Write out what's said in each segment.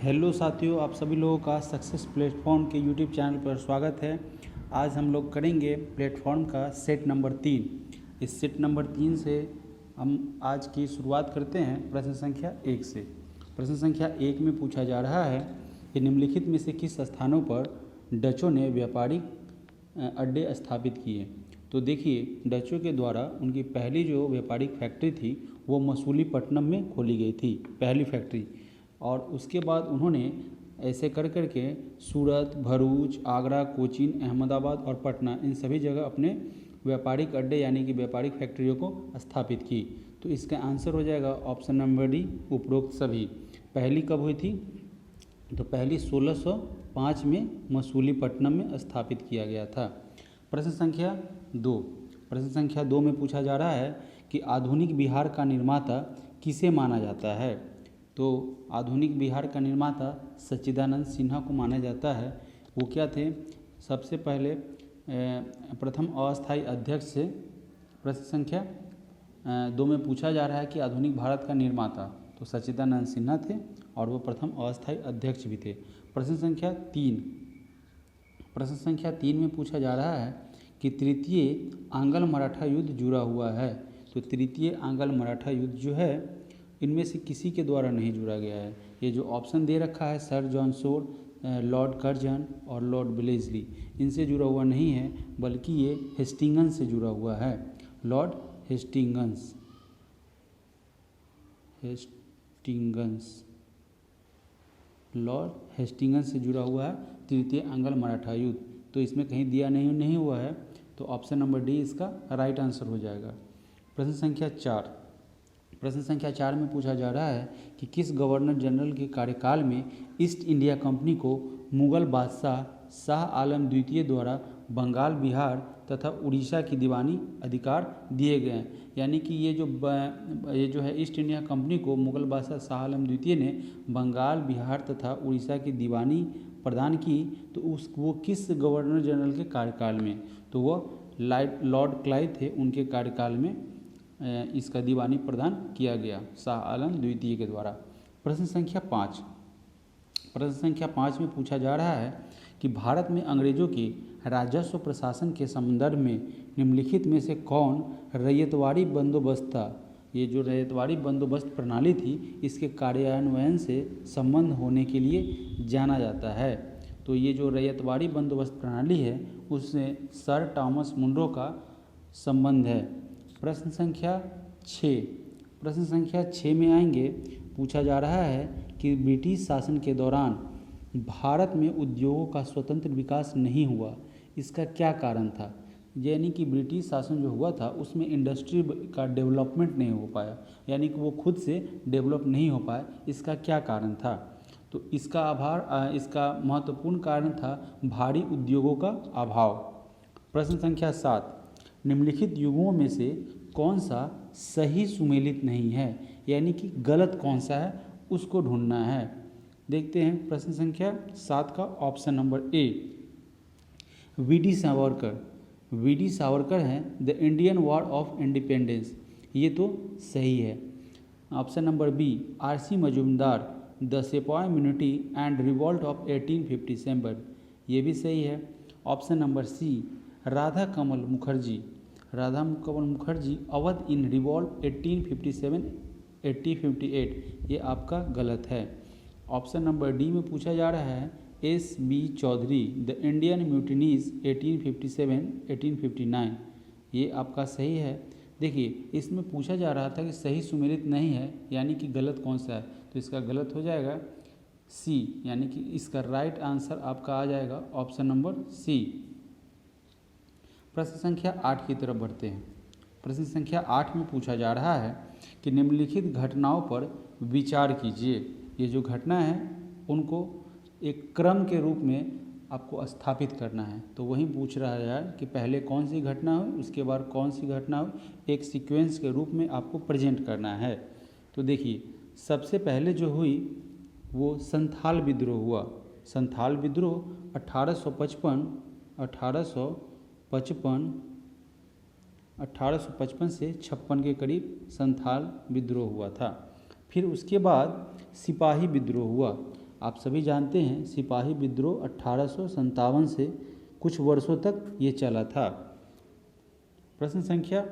Hello साथियों, आप सभी लोगों का सक्सेस प्लेटफॉर्म के यूट्यूब चैनल पर स्वागत है। आज हम लोग करेंगे प्लेटफॉर्म का सेट नंबर 3। इस सेट नंबर 3 से हम आज की शुरुआत करते हैं प्रश्न संख्या 1 से। प्रश्न संख्या 1 में पूछा जा रहा है कि निम्नलिखित में से किस स्थानों पर डचों ने व्यापारिक अड्डे स्थापित किए। तो देखिए, डचों के द्वारा उनकी पहली जो व्यापारिक फैक्ट्री थी वो मसूलीपट्टनम में खोली गई थी, पहली फैक्ट्री। और उसके बाद उन्होंने ऐसे कर कर के सूरत, भरूच, आगरा, कोचीन, अहमदाबाद और पटना, इन सभी जगह अपने व्यापारिक अड्डे यानी कि व्यापारिक फैक्ट्रियों को स्थापित की। तो इसका आंसर हो जाएगा ऑप्शन नंबर डी, उपरोक्त सभी। पहली कब हुई थी? तो पहली 1605 में मसूलीपट्टनम में स्थापित किया गया था। प्रश्न संख्या 2। प्रश्न संख्या 2 में पूछा जा रहा है कि आधुनिक बिहार का निर्माता किसे माना जाता है। तो आधुनिक बिहार का निर्माता सच्चिदानंद सिन्हा को माना जाता है। वो क्या थे? सबसे पहले प्रथम अस्थायी अध्यक्ष से प्रश्न संख्या 2 में पूछा जा रहा है कि आधुनिक भारत का निर्माता, तो सच्चिदानंद सिन्हा थे और वो प्रथम अस्थायी अध्यक्ष भी थे। प्रश्न संख्या 3। प्रश्न संख्या 3 में पूछा जा रहा है कि तृतीय आंग्ल मराठा युद्ध जुड़ा हुआ है। तो तृतीय आंग्ल मराठा युद्ध जो है इनमें से किसी के द्वारा नहीं जुड़ा गया है। ये जो ऑप्शन दे रखा है sir John Shore, Lord Curzon और लॉर्ड ब्लेजली, इनसे जुड़ा हुआ नहीं है, बल्कि ये हेस्टिंगस से जुड़ा हुआ है। लॉर्ड हेस्टिंगस लॉर्ड हेस्टिंगस से जुड़ा हुआ है तृतीय आंग्ल मराठा युद्ध। तो इसमें कहीं दिया नहीं हुआ है, तो ऑप्शन नंबर डी इसका राइट आंसर हो जाएगा। प्रश्न संख्या 4। प्रश्न संख्या 4 में पूछा जा रहा है कि किस गवर्नर जनरल के कार्यकाल में ईस्ट इंडिया कंपनी को मुगल बादशाह शाह आलम द्वितीय द्वारा बंगाल, बिहार तथा उड़ीसा की दीवानी अधिकार दिए गए हैं। यानी कि ये जो है ईस्ट इंडिया कंपनी को मुगल बादशाह शाह आलम द्वितीय ने बंगाल, बिहार तथा उड़ीसा की दीवानी प्रदान की। तो वो किस गवर्नर जनरल के कार्यकाल में? तो वो लॉर्ड क्लाइव थे, उनके कार्यकाल में इसका दीवानी प्रदान किया गया शाह आलम द्वितीय के द्वारा। प्रश्न संख्या 5। प्रश्न संख्या 5 में पूछा जा रहा है कि भारत में अंग्रेजों के राजस्व प्रशासन के संदर्भ में निम्नलिखित में से कौन रैयतवाड़ी बंदोबस्त था। ये जो रैयतवाड़ी बंदोबस्त प्रणाली थी, इसके कार्यान्वयन से संबंध होने के लिए जाना जाता है। तो ये जो रैयतवाड़ी बंदोबस्त प्रणाली है उससे सर टॉमस मुनरो का संबंध है। प्रश्न संख्या 6। प्रश्न संख्या 6 में आएंगे, पूछा जा रहा है कि ब्रिटिश शासन के दौरान भारत में उद्योगों का स्वतंत्र विकास नहीं हुआ, इसका क्या कारण था। यानी कि ब्रिटिश शासन जो हुआ था उसमें इंडस्ट्री का डेवलपमेंट नहीं हो पाया, यानी कि वो खुद से डेवलप नहीं हो पाया, इसका क्या कारण था। तो इसका महत्वपूर्ण कारण था भारी उद्योगों का अभाव। प्रश्न संख्या 7। निम्नलिखित युगों में से कौन सा सही सुमेलित नहीं है, यानी कि गलत कौन सा है उसको ढूंढना है। देखते हैं प्रश्न संख्या 7 का option number A, V D. Savarkar. V D. Savarkar हैं the Indian war of independence, ये तो सही है। Option number B, R C. Majumdar the sepoy mutiny and revolt of 1857, ये भी सही है। Option number C, Radha Kamal Mukherjee Awadh in revolt 1857-1858, ये आपका गलत है। ऑप्शन नंबर डी में पूछा जा रहा है S.B. Chaudhary the Indian mutinies 1857-1859, ये आपका सही है। देखिए, इसमें पूछा जा रहा था कि सही सुमेलित नहीं है, यानी कि गलत कौन सा है, तो इसका गलत हो जाएगा सी, यानी कि इसका राइट आंसर आपका आ जाएगा ऑप्शन नंबर सी। प्रश्न संख्या 8 की तरफ बढ़ते हैं। प्रश्न संख्या 8 में पूछा जा रहा है कि निम्नलिखित घटनाओं पर विचार कीजिए। ये जो घटना है उनको एक क्रम के रूप में आपको स्थापित करना है। तो वही पूछ रहा है कि पहले कौन सी घटना हुई, उसके बाद कौन सी घटना हुई, एक सीक्वेंस के रूप में आपको प्रेजेंट करना है। तो देखिए, सबसे पहले जो हुई वो संथाल विद्रोह हुआ। संथाल विद्रोह 1855 से 56 के करीब संथाल विद्रोह हुआ था। फिर उसके बाद सिपाही विद्रोह हुआ आप सभी जानते हैं सिपाही विद्रोह 1857 से कुछ वर्षों तक ये चला था। प्रश्न संख्या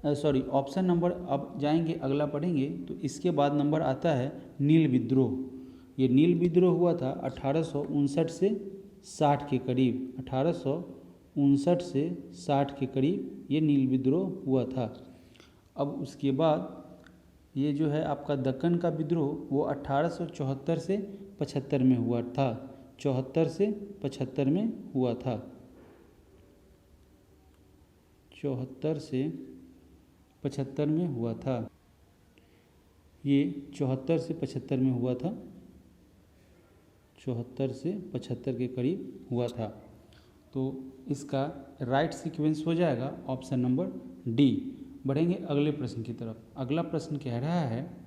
ऑप्शन नंबर, अब जाएंगे अगला पढ़ेंगे तो इसके बाद नंबर आता है नील विद्रोह। ये नील विद्रोह हुआ था 1859 से 60 के करीब, 1859 से 60 के करीब ये नील विद्रोह हुआ था। अब उसके बाद ये जो है आपका दक्कन का विद्रोह वो 1874 से 75 में हुआ था, 74 से 75 में हुआ था, 74 से 75 में हुआ था। ये 74 से 75 में हुआ था, 74 से 75 के करीब हुआ था। तो इसका राइट सीक्वेंस हो जाएगा ऑप्शन नंबर डी। बढ़ेंगे अगले प्रश्न की तरफ। अगला प्रश्न कह रहा है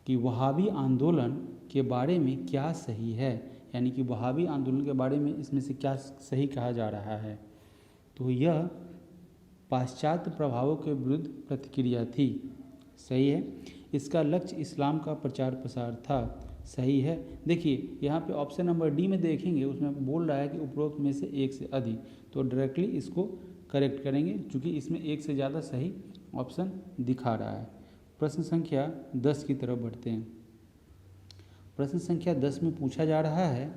कि वहाबी आंदोलन के बारे में क्या सही है, यानी कि वहाबी आंदोलन के बारे में इसमें से क्या सही कहा जा रहा है। तो यह पाश्चात्य प्रभावों के विरुद्ध प्रतिक्रिया थी, सही है। इसका लक्ष्य इस्लाम का प्रचार प्रसार था, सही है। देखिए यहाँ पे ऑप्शन नंबर डी में देखेंगे, उसमें बोल रहा है कि उपरोक्त में से एक से अधिक, तो डायरेक्टली इसको करेक्ट करेंगे क्योंकि इसमें एक से ज़्यादा सही ऑप्शन दिखा रहा है। प्रश्न संख्या 10 की तरफ बढ़ते हैं। प्रश्न संख्या 10 में पूछा जा रहा है,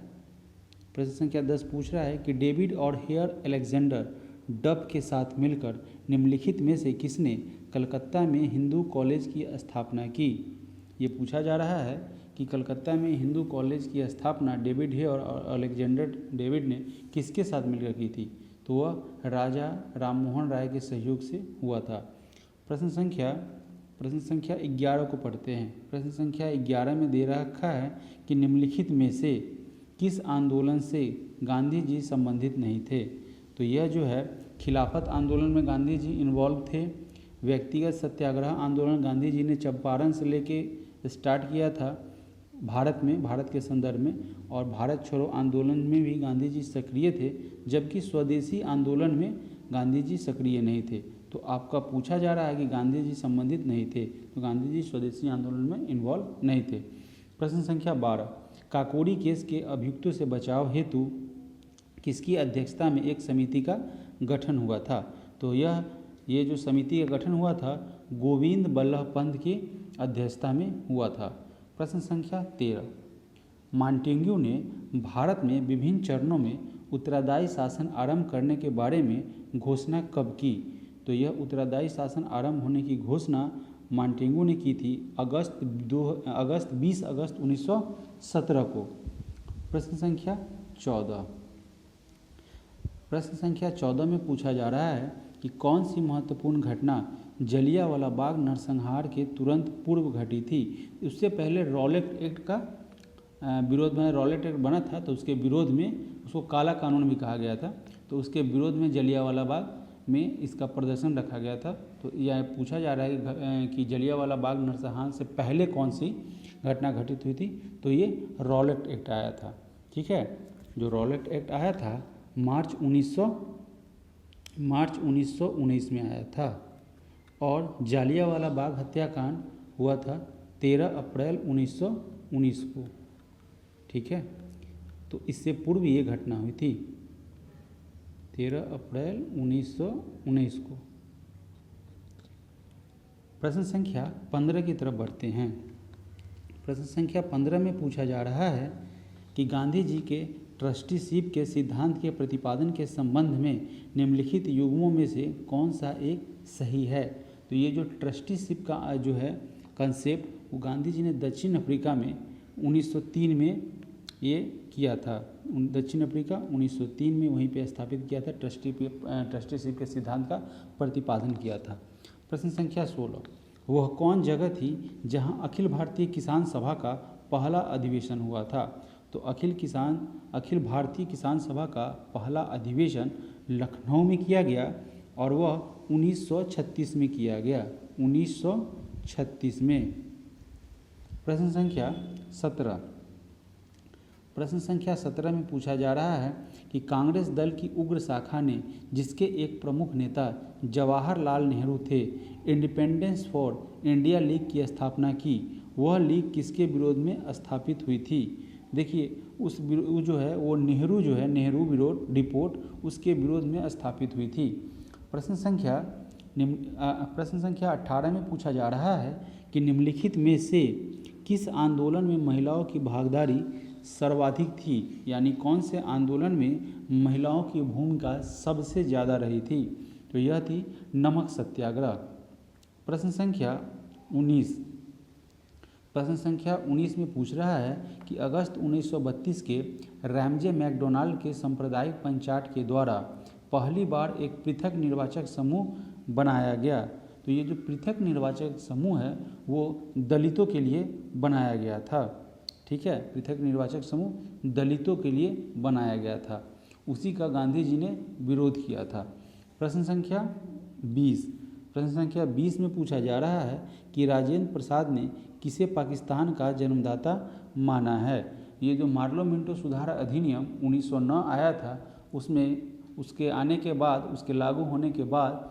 प्रश्न संख्या 10 पूछ रहा है कि डेविड और हेयर अलेक्जेंडर डब के साथ मिलकर निम्नलिखित में से किसने कलकत्ता में हिंदू कॉलेज की स्थापना की। ये पूछा जा रहा है कि कलकत्ता में हिंदू कॉलेज की स्थापना डेविड हेयर और अलेक्जेंडर डेविड ने किसके साथ मिलकर की थी। तो वह राजा राममोहन राय के सहयोग से हुआ था। प्रश्न संख्या 11 को पढ़ते हैं। प्रश्न संख्या 11 में दे रखा है कि निम्नलिखित में से किस आंदोलन से गांधी जी संबंधित नहीं थे। तो यह जो है खिलाफत आंदोलन में गांधी जी इन्वॉल्व थे। व्यक्तिगत सत्याग्रह आंदोलन गांधी जी ने चंपारण से लेके स्टार्ट किया था भारत के संदर्भ में, और भारत छोड़ो आंदोलन में भी गांधी जी सक्रिय थे, जबकि स्वदेशी आंदोलन में गांधी जी सक्रिय नहीं थे। तो आपका पूछा जा रहा है कि गांधी जी संबंधित नहीं थे, तो गांधी जी स्वदेशी आंदोलन में इन्वॉल्व नहीं थे। प्रश्न संख्या 12, काकोरी केस के अभियुक्तों से बचाव हेतु किसकी अध्यक्षता में एक समिति का गठन हुआ था। तो ये जो समिति का गठन हुआ था गोविंद बल्लभ पंत की अध्यक्षता में हुआ था। प्रश्न संख्या 13, मॉन्टेग्यू ने भारत में विभिन्न चरणों में उत्तरादायी शासन आरंभ करने के बारे में घोषणा कब की। तो यह उत्तरादायी शासन आरंभ होने की घोषणा मॉन्टेग्यू ने की थी 20 अगस्त 1917 को। प्रश्न संख्या 14, प्रश्न संख्या 14 में पूछा जा रहा है कि कौन सी महत्वपूर्ण घटना जलियांवाला बाग नरसंहार के तुरंत पूर्व घटी थी। उससे पहले रॉलेट एक्ट का विरोध में, रॉलेट एक्ट बना था तो उसके विरोध में, उसको काला कानून भी कहा गया था, तो उसके विरोध में जलियांवाला बाग में इसका प्रदर्शन रखा गया था। तो यह पूछा जा रहा है कि जलियांवाला बाग नरसंहार से पहले कौन सी घटना घटित हुई थी। तो ये रॉलेट एक्ट आया था, ठीक है। जो रॉलेट एक्ट आया था मार्च 1919 में आया था, और जालियांवाला बाग हत्याकांड हुआ था 13 अप्रैल 1919 को, ठीक है। तो इससे पूर्व ये घटना हुई थी 13 अप्रैल 1919 को। प्रश्न संख्या 15 की तरफ बढ़ते हैं। प्रश्न संख्या 15 में पूछा जा रहा है कि गांधी जी के ट्रस्टीशिप के सिद्धांत के प्रतिपादन के संबंध में निम्नलिखित युग्मों में से कौन सा एक सही है। तो ये जो ट्रस्टीशिप का जो है कंसेप्ट वो गांधी जी ने दक्षिण अफ्रीका में 1903 में ये किया था। दक्षिण अफ्रीका 1903 में वहीं पे स्थापित किया था, ट्रस्टीशिप के सिद्धांत का प्रतिपादन किया था। प्रश्न संख्या 16, वह कौन जगह थी जहां अखिल भारतीय किसान सभा का पहला अधिवेशन हुआ था। तो अखिल भारतीय किसान सभा का पहला अधिवेशन लखनऊ में किया गया और वह 1936 में किया गया, 1936 में। प्रश्न संख्या 17, प्रश्न संख्या 17 में पूछा जा रहा है कि कांग्रेस दल की उग्र शाखा ने, जिसके एक प्रमुख नेता जवाहरलाल नेहरू थे, इंडिपेंडेंस फॉर इंडिया लीग की स्थापना की वह लीग किसके विरोध में स्थापित हुई थी? देखिए वो जो है वो नेहरू विरोध रिपोर्ट उसके विरोध में स्थापित हुई थी। प्रश्न संख्या 18 में पूछा जा रहा है कि निम्नलिखित में से किस आंदोलन में महिलाओं की भागीदारी सर्वाधिक थी? यानी कौन से आंदोलन में महिलाओं की भूमिका सबसे ज़्यादा रही थी? तो यह थी नमक सत्याग्रह। प्रश्न संख्या 19 में पूछ रहा है कि अगस्त 1932 के रैमजे मैकडोनाल्ड के सांप्रदायिक पंचायत के द्वारा पहली बार एक पृथक निर्वाचक समूह बनाया गया। तो ये जो पृथक निर्वाचक समूह है वो दलितों के लिए बनाया गया था। ठीक है, पृथक निर्वाचक समूह दलितों के लिए बनाया गया था, उसी का गांधी जी ने विरोध किया था। प्रश्न संख्या 20 में पूछा जा रहा है कि राजेंद्र प्रसाद ने किसे पाकिस्तान का जन्मदाता माना है? ये जो मार्लो मिंटो सुधार अधिनियम 1909 आया था, उसमें उसके आने के बाद, उसके लागू होने के बाद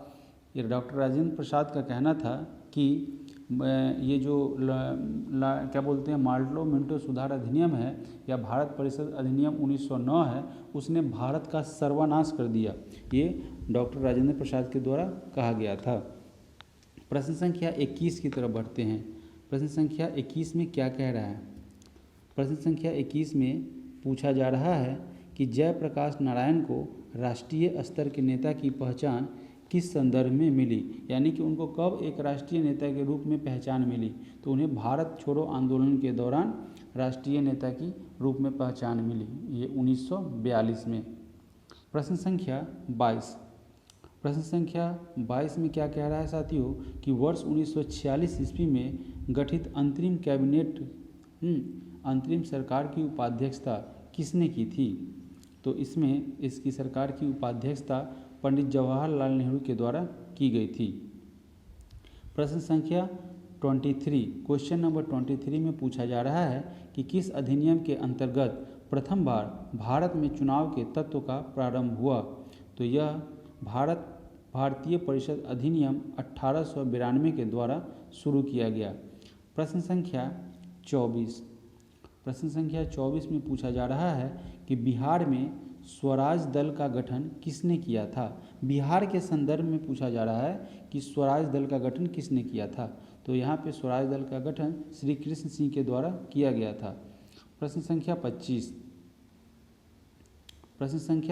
ये डॉक्टर राजेंद्र प्रसाद का कहना था कि ये जो क्या बोलते हैं मार्लो मिंटो सुधार अधिनियम है या भारत परिषद अधिनियम 1909 है, उसने भारत का सर्वनाश कर दिया। ये डॉक्टर राजेंद्र प्रसाद के द्वारा कहा गया था। प्रश्न संख्या 21 की तरफ बढ़ते हैं। प्रश्न संख्या 21 में क्या कह रहा है? प्रश्न संख्या 21 में पूछा जा रहा है कि जयप्रकाश नारायण को राष्ट्रीय स्तर के नेता की पहचान किस संदर्भ में मिली? यानी कि उनको कब एक राष्ट्रीय नेता के रूप में पहचान मिली? तो उन्हें भारत छोड़ो आंदोलन के दौरान राष्ट्रीय नेता की रूप में पहचान मिली, ये 1942 में। प्रश्न संख्या 22 में क्या कह रहा है साथियों कि वर्ष 1946 ईस्वी में गठित अंतरिम सरकार की उपाध्यक्षता किसने की थी? तो इसमें इसकी सरकार की उपाध्यक्षता पंडित जवाहरलाल नेहरू के द्वारा की गई थी। प्रश्न संख्या 23, क्वेश्चन नंबर 23 में पूछा जा रहा है कि किस अधिनियम के अंतर्गत प्रथम बार भारत में चुनाव के तत्व का प्रारंभ हुआ? तो यह भारतीय परिषद अधिनियम 1892 के द्वारा शुरू किया गया। प्रश्न संख्या 24 में पूछा जा रहा है कि बिहार में स्वराज दल का गठन किसने किया था? बिहार के संदर्भ में पूछा जा रहा है कि स्वराज दल का गठन किसने किया था? तो यहाँ पे स्वराज दल का गठन श्री कृष्ण सिंह के द्वारा किया गया था। प्रश्न संख्या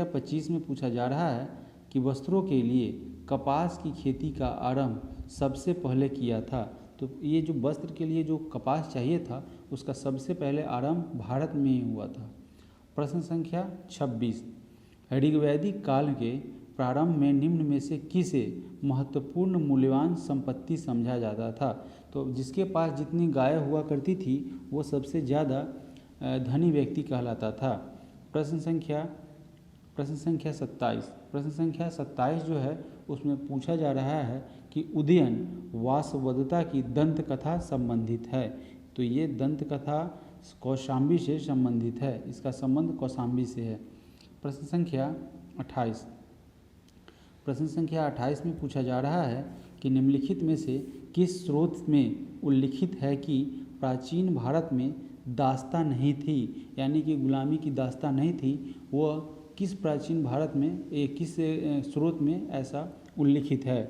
25 में पूछा जा रहा है कि वस्त्रों के लिए कपास की खेती का आरंभ सबसे पहले किया था। तो ये जो वस्त्र के लिए जो कपास चाहिए था उसका सबसे पहले आरंभ भारत में ही हुआ था। प्रश्न संख्या 26, ऋग्वैदिक काल के प्रारंभ में निम्न में से किसे महत्वपूर्ण मूल्यवान संपत्ति समझा जाता था? तो जिसके पास जितनी गाय हुआ करती थी वो सबसे ज़्यादा धनी व्यक्ति कहलाता था। प्रश्न संख्या 27 जो है उसमें पूछा जा रहा है कि उदयन वासवदत्ता की दंत कथा संबंधित है। तो ये दंत कथा कौशाम्बी से संबंधित है, इसका संबंध कौशाम्बी से है। प्रश्न संख्या 28 में पूछा जा रहा है कि निम्नलिखित में से किस स्रोत में उल्लिखित है कि प्राचीन भारत में दास्ता नहीं थी? यानी कि गुलामी की दास्ता नहीं थी, वह किस प्राचीन भारत में किस स्रोत में ऐसा उल्लिखित है?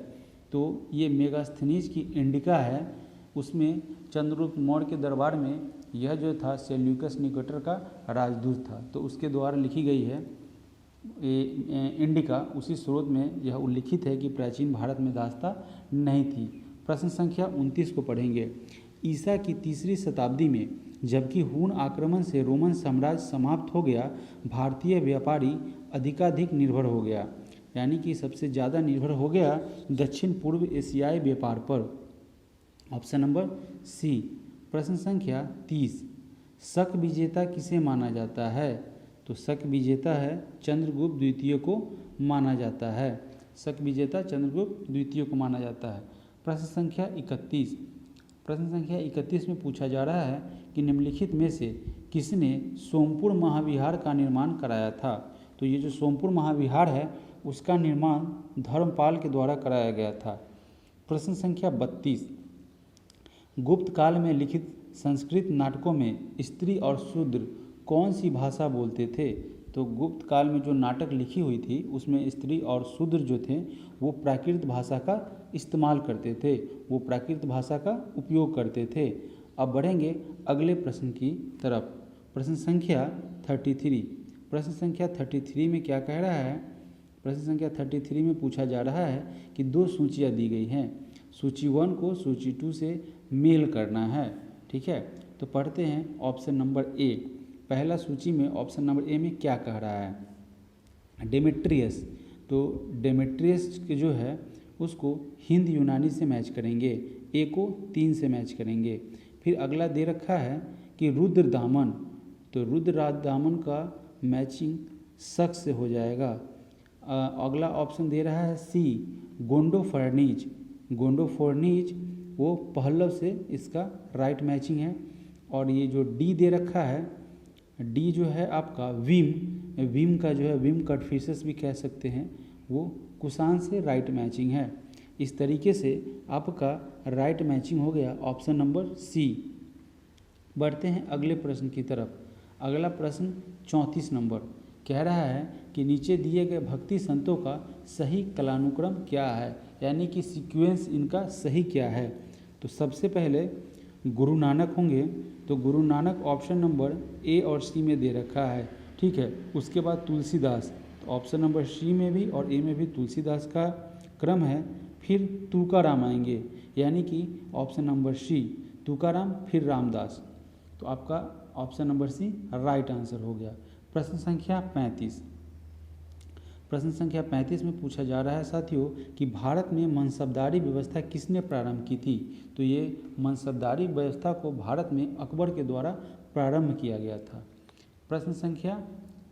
तो ये मेगास्थनीज की इंडिका है, उसमें चंद्रगुप्त मौर्य के दरबार में यह जो था सेल्यूकस निकेटर का राजदूत था, तो उसके द्वारा लिखी गई है इंडिका। उसी स्रोत में यह उल्लिखित है कि प्राचीन भारत में दास्ता नहीं थी। प्रश्न संख्या 29 को पढ़ेंगे। ईसा की 3री शताब्दी में जबकि हूण आक्रमण से रोमन साम्राज्य समाप्त हो गया, भारतीय व्यापारी अधिकाधिक निर्भर हो गया। यानी कि सबसे ज़्यादा निर्भर हो गया दक्षिण पूर्व एशियाई व्यापार पर। Option number C. प्रश्न संख्या 30, शक विजेता किसे माना जाता है? तो शक विजेता है चंद्रगुप्त द्वितीय को माना जाता है। शक विजेता चंद्रगुप्त द्वितीय को माना जाता है। प्रश्न संख्या 31 में पूछा जा रहा है कि निम्नलिखित में से किसने सोमपुर महाविहार का निर्माण कराया था? तो ये जो सोमपुर महाविहार है उसका निर्माण धर्मपाल के द्वारा कराया गया था। प्रश्न संख्या 32, गुप्त काल में लिखित संस्कृत नाटकों में स्त्री और शूद्र कौन सी भाषा बोलते थे? तो गुप्त काल में जो नाटक लिखी हुई थी उसमें स्त्री और शूद्र जो थे वो प्राकृत भाषा का इस्तेमाल करते थे, वो प्राकृत भाषा का उपयोग करते थे। अब बढ़ेंगे अगले प्रश्न की तरफ। प्रश्न संख्या 33। प्रश्न संख्या 33 में क्या कह रहा है? प्रश्न संख्या 33 में पूछा जा रहा है कि दो सूचियाँ दी गई हैं, सूची 1 को सूची 2 से मेल करना है। ठीक है, तो पढ़ते हैं ऑप्शन नंबर ए। पहला सूची में ऑप्शन नंबर ए में क्या कह रहा है? डेमेट्रियस, तो डेमेट्रियस के जो है उसको हिंद यूनानी से मैच करेंगे, ए को 3 से मैच करेंगे। फिर अगला दे रखा है कि रुद्र दामन, तो रुद्र दामन का मैचिंग शख्स से हो जाएगा। अगला ऑप्शन दे रहा है सी गोंडोफर्नीज, गोंडोफर्नीज वो पहलव से इसका राइट मैचिंग है। और ये जो डी दे रखा है, डी जो है आपका विम, विम का जो है विम कटफिशस भी कह सकते हैं, वो कुषाण से राइट मैचिंग है। इस तरीके से आपका राइट मैचिंग हो गया ऑप्शन नंबर सी। बढ़ते हैं अगले प्रश्न की तरफ। अगला प्रश्न 34 नंबर कह रहा है कि नीचे दिए गए भक्ति संतों का सही कालानुक्रम क्या है, यानी कि सीक्वेंस इनका सही क्या है। तो सबसे पहले गुरु नानक होंगे, तो गुरु नानक ऑप्शन नंबर ए और सी में दे रखा है। ठीक है, उसके बाद तुलसीदास, तो ऑप्शन नंबर सी में भी और ए में भी तुलसीदास का क्रम है। फिर तुकाराम आएंगे, यानी कि ऑप्शन नंबर सी तुकाराम, फिर रामदास। तो आपका option number C right answer हो गया। प्रश्न संख्या 35। प्रश्न संख्या 35 में पूछा जा रहा है साथियों कि भारत में मनसबदारी व्यवस्था किसने प्रारंभ की थी? तो ये मनसबदारी व्यवस्था को भारत में अकबर के द्वारा प्रारंभ किया गया था। प्रश्न संख्या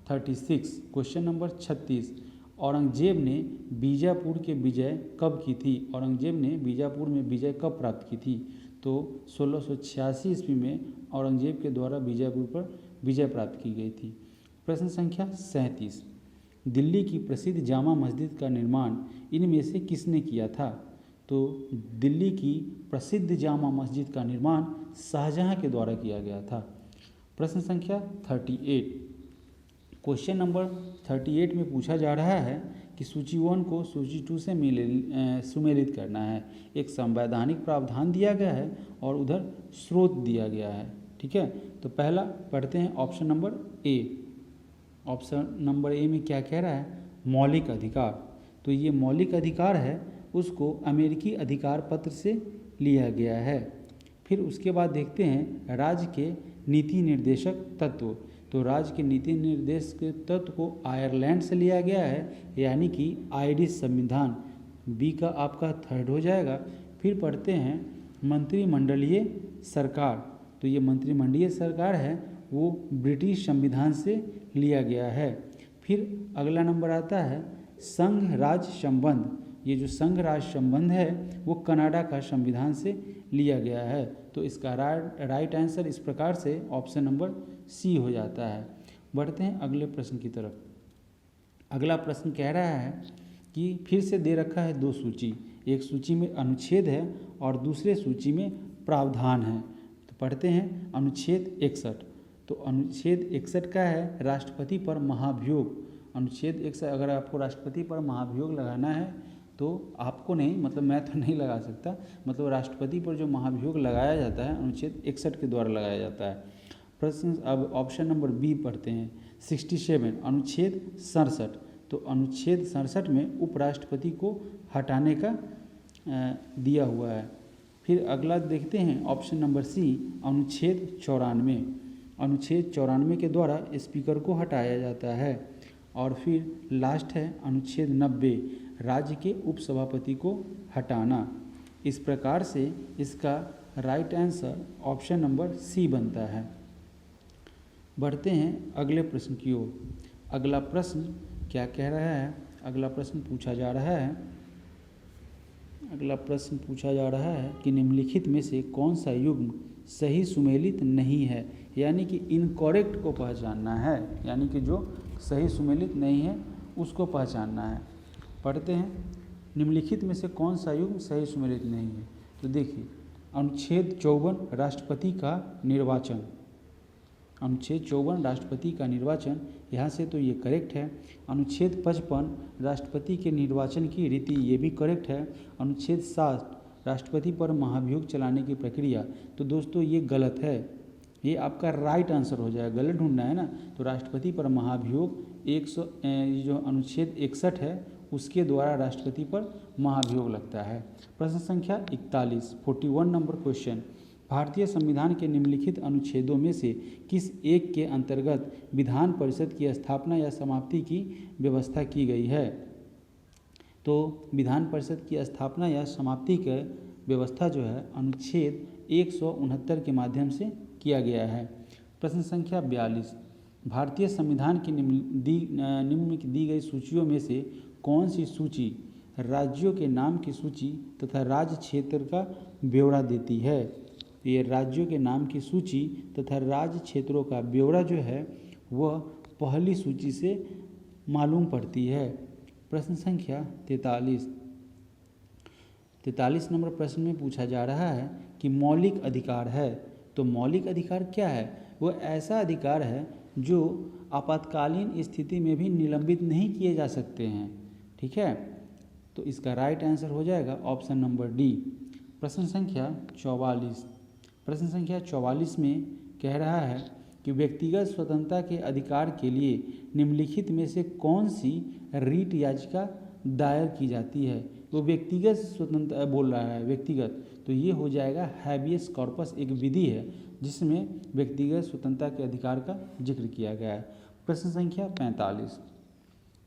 36, क्वेश्चन नंबर 36, औरंगजेब ने बीजापुर के विजय कब की थी? औरंगजेब ने बीजापुर में विजय कब प्राप्त की थी? तो 1686 ईस्वी में औरंगजेब के द्वारा बीजापुर पर विजय प्राप्त की गई थी। प्रश्न संख्या 37, दिल्ली की प्रसिद्ध जामा मस्जिद का निर्माण इनमें से किसने किया था? तो दिल्ली की प्रसिद्ध जामा मस्जिद का निर्माण शाहजहां के द्वारा किया गया था। प्रश्न संख्या 38, क्वेश्चन नंबर 38 में पूछा जा रहा है कि सूची 1 को सूची 2 से सुमेलित करना है। एक संवैधानिक प्रावधान दिया गया है और उधर स्रोत दिया गया है। ठीक है, तो पहला पढ़ते हैं ऑप्शन नंबर ए। ऑप्शन नंबर ए में क्या कह रहा है? मौलिक अधिकार। तो ये मौलिक अधिकार है उसको अमेरिकी अधिकार पत्र से लिया गया है। फिर उसके बाद देखते हैं राज्य के नीति निर्देशक तत्व। तो राज्य के नीति निर्देश के तत्व को आयरलैंड से लिया गया है, यानी कि आयरिश संविधान, बी का आपका थर्ड हो जाएगा। फिर पढ़ते हैं मंत्रिमंडलीय सरकार। तो ये मंत्रिमंडलीय सरकार है वो ब्रिटिश संविधान से लिया गया है। फिर अगला नंबर आता है संघ राज्य संबंध। ये जो संघ राज्य संबंध है वो कनाडा का संविधान से लिया गया है। तो इसका राइट आंसर इस प्रकार से ऑप्शन नंबर सी हो जाता है। बढ़ते हैं अगले प्रश्न की तरफ। अगला प्रश्न कह रहा है कि फिर से दे रखा है दो सूची, एक सूची में अनुच्छेद है और दूसरे सूची में प्रावधान है। तो पढ़ते हैं अनुच्छेद 61। तो अनुच्छेद 61 का है राष्ट्रपति पर महाभियोग। अनुच्छेद 61, अगर आपको राष्ट्रपति पर महाभियोग लगाना है तो आपको नहीं, मतलब मैं तो नहीं लगा सकता, मतलब राष्ट्रपति पर जो महाभियोग लगाया जाता है अनुच्छेद 61 के द्वारा लगाया जाता है। प्रश्न अब ऑप्शन नंबर बी पढ़ते हैं 67, अनुच्छेद 67। तो अनुच्छेद 67 में उपराष्ट्रपति को हटाने का दिया हुआ है। फिर अगला देखते हैं ऑप्शन नंबर सी अनुच्छेद 94। अनुच्छेद 94 के द्वारा स्पीकर को हटाया जाता है। और फिर लास्ट है अनुच्छेद 90, राज्य के उपसभापति को हटाना। इस प्रकार से इसका right answer option number C बनता है। बढ़ते हैं अगले प्रश्न की ओर। अगला प्रश्न क्या कह रहा है? अगला प्रश्न पूछा जा रहा है कि निम्नलिखित में से कौन सा युग्म सही सुमेलित नहीं है, यानी कि इनकरेक्ट को पहचानना है, यानी कि जो सही सुमेलित नहीं है उसको पहचानना है। पढ़ते हैं निम्नलिखित में से कौन सा युग्म सही सुमेलित नहीं है। तो देखिए अनुच्छेद 54 राष्ट्रपति का निर्वाचन, अनुच्छेद 54 राष्ट्रपति का निर्वाचन, यहाँ से तो ये करेक्ट है। अनुच्छेद 55 राष्ट्रपति के निर्वाचन की रीति, ये भी करेक्ट है। अनुच्छेद 60 राष्ट्रपति पर महाभियोग चलाने की प्रक्रिया, तो दोस्तों ये गलत है, ये आपका राइट आंसर हो जाएगा। गलत ढूंढना है ना, तो राष्ट्रपति पर महाभियोग जो अनुच्छेद 61 है उसके द्वारा राष्ट्रपति पर महाभियोग लगता है। प्रश्न संख्या 41, 41 नंबर क्वेश्चन, भारतीय संविधान के निम्नलिखित अनुच्छेदों में से किस एक के अंतर्गत विधान परिषद की स्थापना या समाप्ति की व्यवस्था की गई है? तो विधान परिषद की स्थापना या समाप्ति की व्यवस्था जो है अनुच्छेद 169 के माध्यम से किया गया है। प्रश्न संख्या 42, भारतीय संविधान की निम्न दी गई सूचियों में से कौन सी सूची राज्यों के नाम की सूची तथा राज्य क्षेत्र का ब्यौरा देती है? ये राज्यों के नाम की सूची तथा राज्य क्षेत्रों का ब्यौरा जो है वह पहली सूची से मालूम पड़ती है। प्रश्न संख्या 43 नंबर प्रश्न में पूछा जा रहा है कि मौलिक अधिकार है, तो मौलिक अधिकार क्या है? वह ऐसा अधिकार है जो आपातकालीन स्थिति में भी निलंबित नहीं किए जा सकते हैं, ठीक है। तो इसका राइट आंसर हो जाएगा ऑप्शन नंबर डी। प्रश्न संख्या 44 में कह रहा है कि व्यक्तिगत स्वतंत्रता के अधिकार के लिए निम्नलिखित में से कौन सी रीट याचिका दायर की जाती है? वो व्यक्तिगत स्वतंत्रता बोल रहा है, व्यक्तिगत, तो ये हो जाएगा हैबियस कॉर्पस, एक विधि है जिसमें व्यक्तिगत स्वतंत्रता के अधिकार का जिक्र किया गया है। प्रश्न संख्या 45,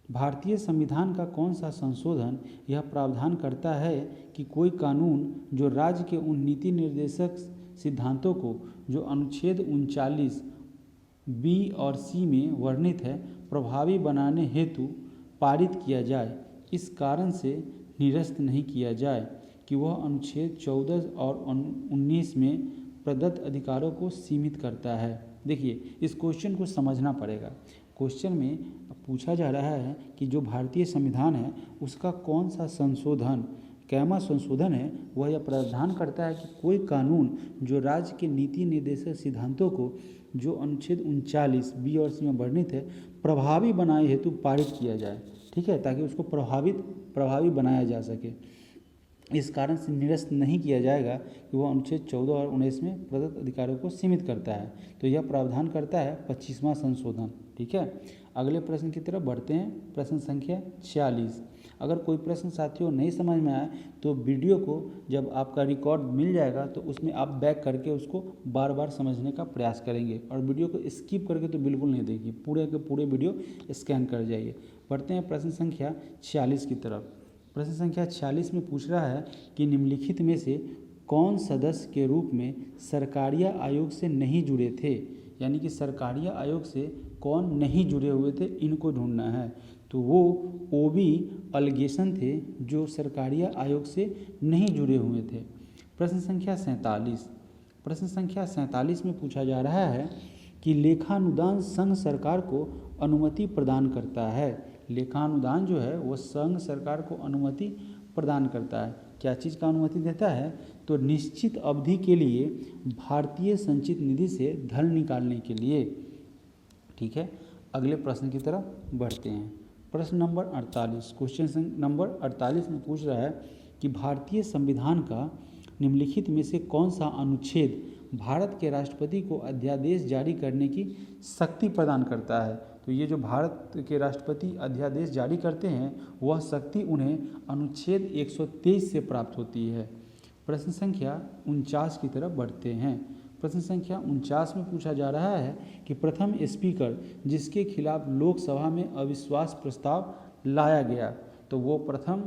भारतीय संविधान का कौन सा संशोधन यह प्रावधान करता है कि कोई कानून जो राज्य के उन नीति निर्देशक सिद्धांतों को जो अनुच्छेद 39 बी और सी में वर्णित है प्रभावी बनाने हेतु पारित किया जाए, इस कारण से निरस्त नहीं किया जाए कि वह अनुच्छेद 14 और 19 में प्रदत्त अधिकारों को सीमित करता है। देखिए इस क्वेश्चन को समझना पड़ेगा। क्वेश्चन में पूछा जा रहा है कि जो भारतीय संविधान है उसका कौन सा संशोधन, कैमा संशोधन है, वह यह प्रावधान करता है कि कोई कानून जो राज्य के नीति निर्देशक सिद्धांतों को जो अनुच्छेद 39 बी और सी में वर्णित है प्रभावी बनाए हेतु पारित किया जाए, ठीक है, ताकि उसको प्रभावी बनाया जा सके। इस कारण से निरस्त नहीं किया जाएगा कि वह अनुच्छेद 14 और 19 में प्रदत्त अधिकारों को सीमित करता है। तो यह प्रावधान करता है 25वां संशोधन, ठीक है। अगले प्रश्न की तरफ बढ़ते हैं। प्रश्न संख्या 46, अगर कोई प्रश्न साथियों नहीं समझ में आए तो वीडियो को जब आपका रिकॉर्ड मिल जाएगा तो उसमें आप बैक करके उसको बार बार समझने का प्रयास करेंगे, और वीडियो को स्किप करके तो बिल्कुल नहीं देखिए, पूरे के पूरे वीडियो स्कैन कर जाइए। बढ़ते हैं प्रश्न संख्या 46 की तरफ। प्रश्न संख्या 46 में पूछ रहा है कि निम्नलिखित में से कौन सदस्य के रूप में सरकारिया आयोग से नहीं जुड़े थे, यानी कि सरकारिया आयोग से कौन नहीं जुड़े हुए थे, इनको ढूंढना है। तो वो ओबी अलिगेशन थे जो सरकारिया आयोग से नहीं जुड़े हुए थे। प्रश्न संख्या 47 में पूछा जा रहा है कि लेखानुदान संघ सरकार को अनुमति प्रदान करता है। लेखानुदान जो है वो संघ सरकार को अनुमति प्रदान करता है। क्या चीज़ का अनुमति देता है? तो निश्चित अवधि के लिए भारतीय संचित निधि से धन निकालने के लिए, ठीक है। अगले प्रश्न की तरफ बढ़ते हैं। प्रश्न नंबर 48, क्वेश्चन नंबर 48 में पूछ रहा है कि भारतीय संविधान का निम्नलिखित में से कौन सा अनुच्छेद भारत के राष्ट्रपति को अध्यादेश जारी करने की शक्ति प्रदान करता है? तो ये जो भारत के राष्ट्रपति अध्यादेश जारी करते हैं वह शक्ति उन्हें अनुच्छेद 123 से प्राप्त होती है। प्रश्न संख्या 49 की तरफ बढ़ते हैं। प्रश्न संख्या 49 में पूछा जा रहा है कि प्रथम स्पीकर जिसके खिलाफ लोकसभा में अविश्वास प्रस्ताव लाया गया, तो वो प्रथम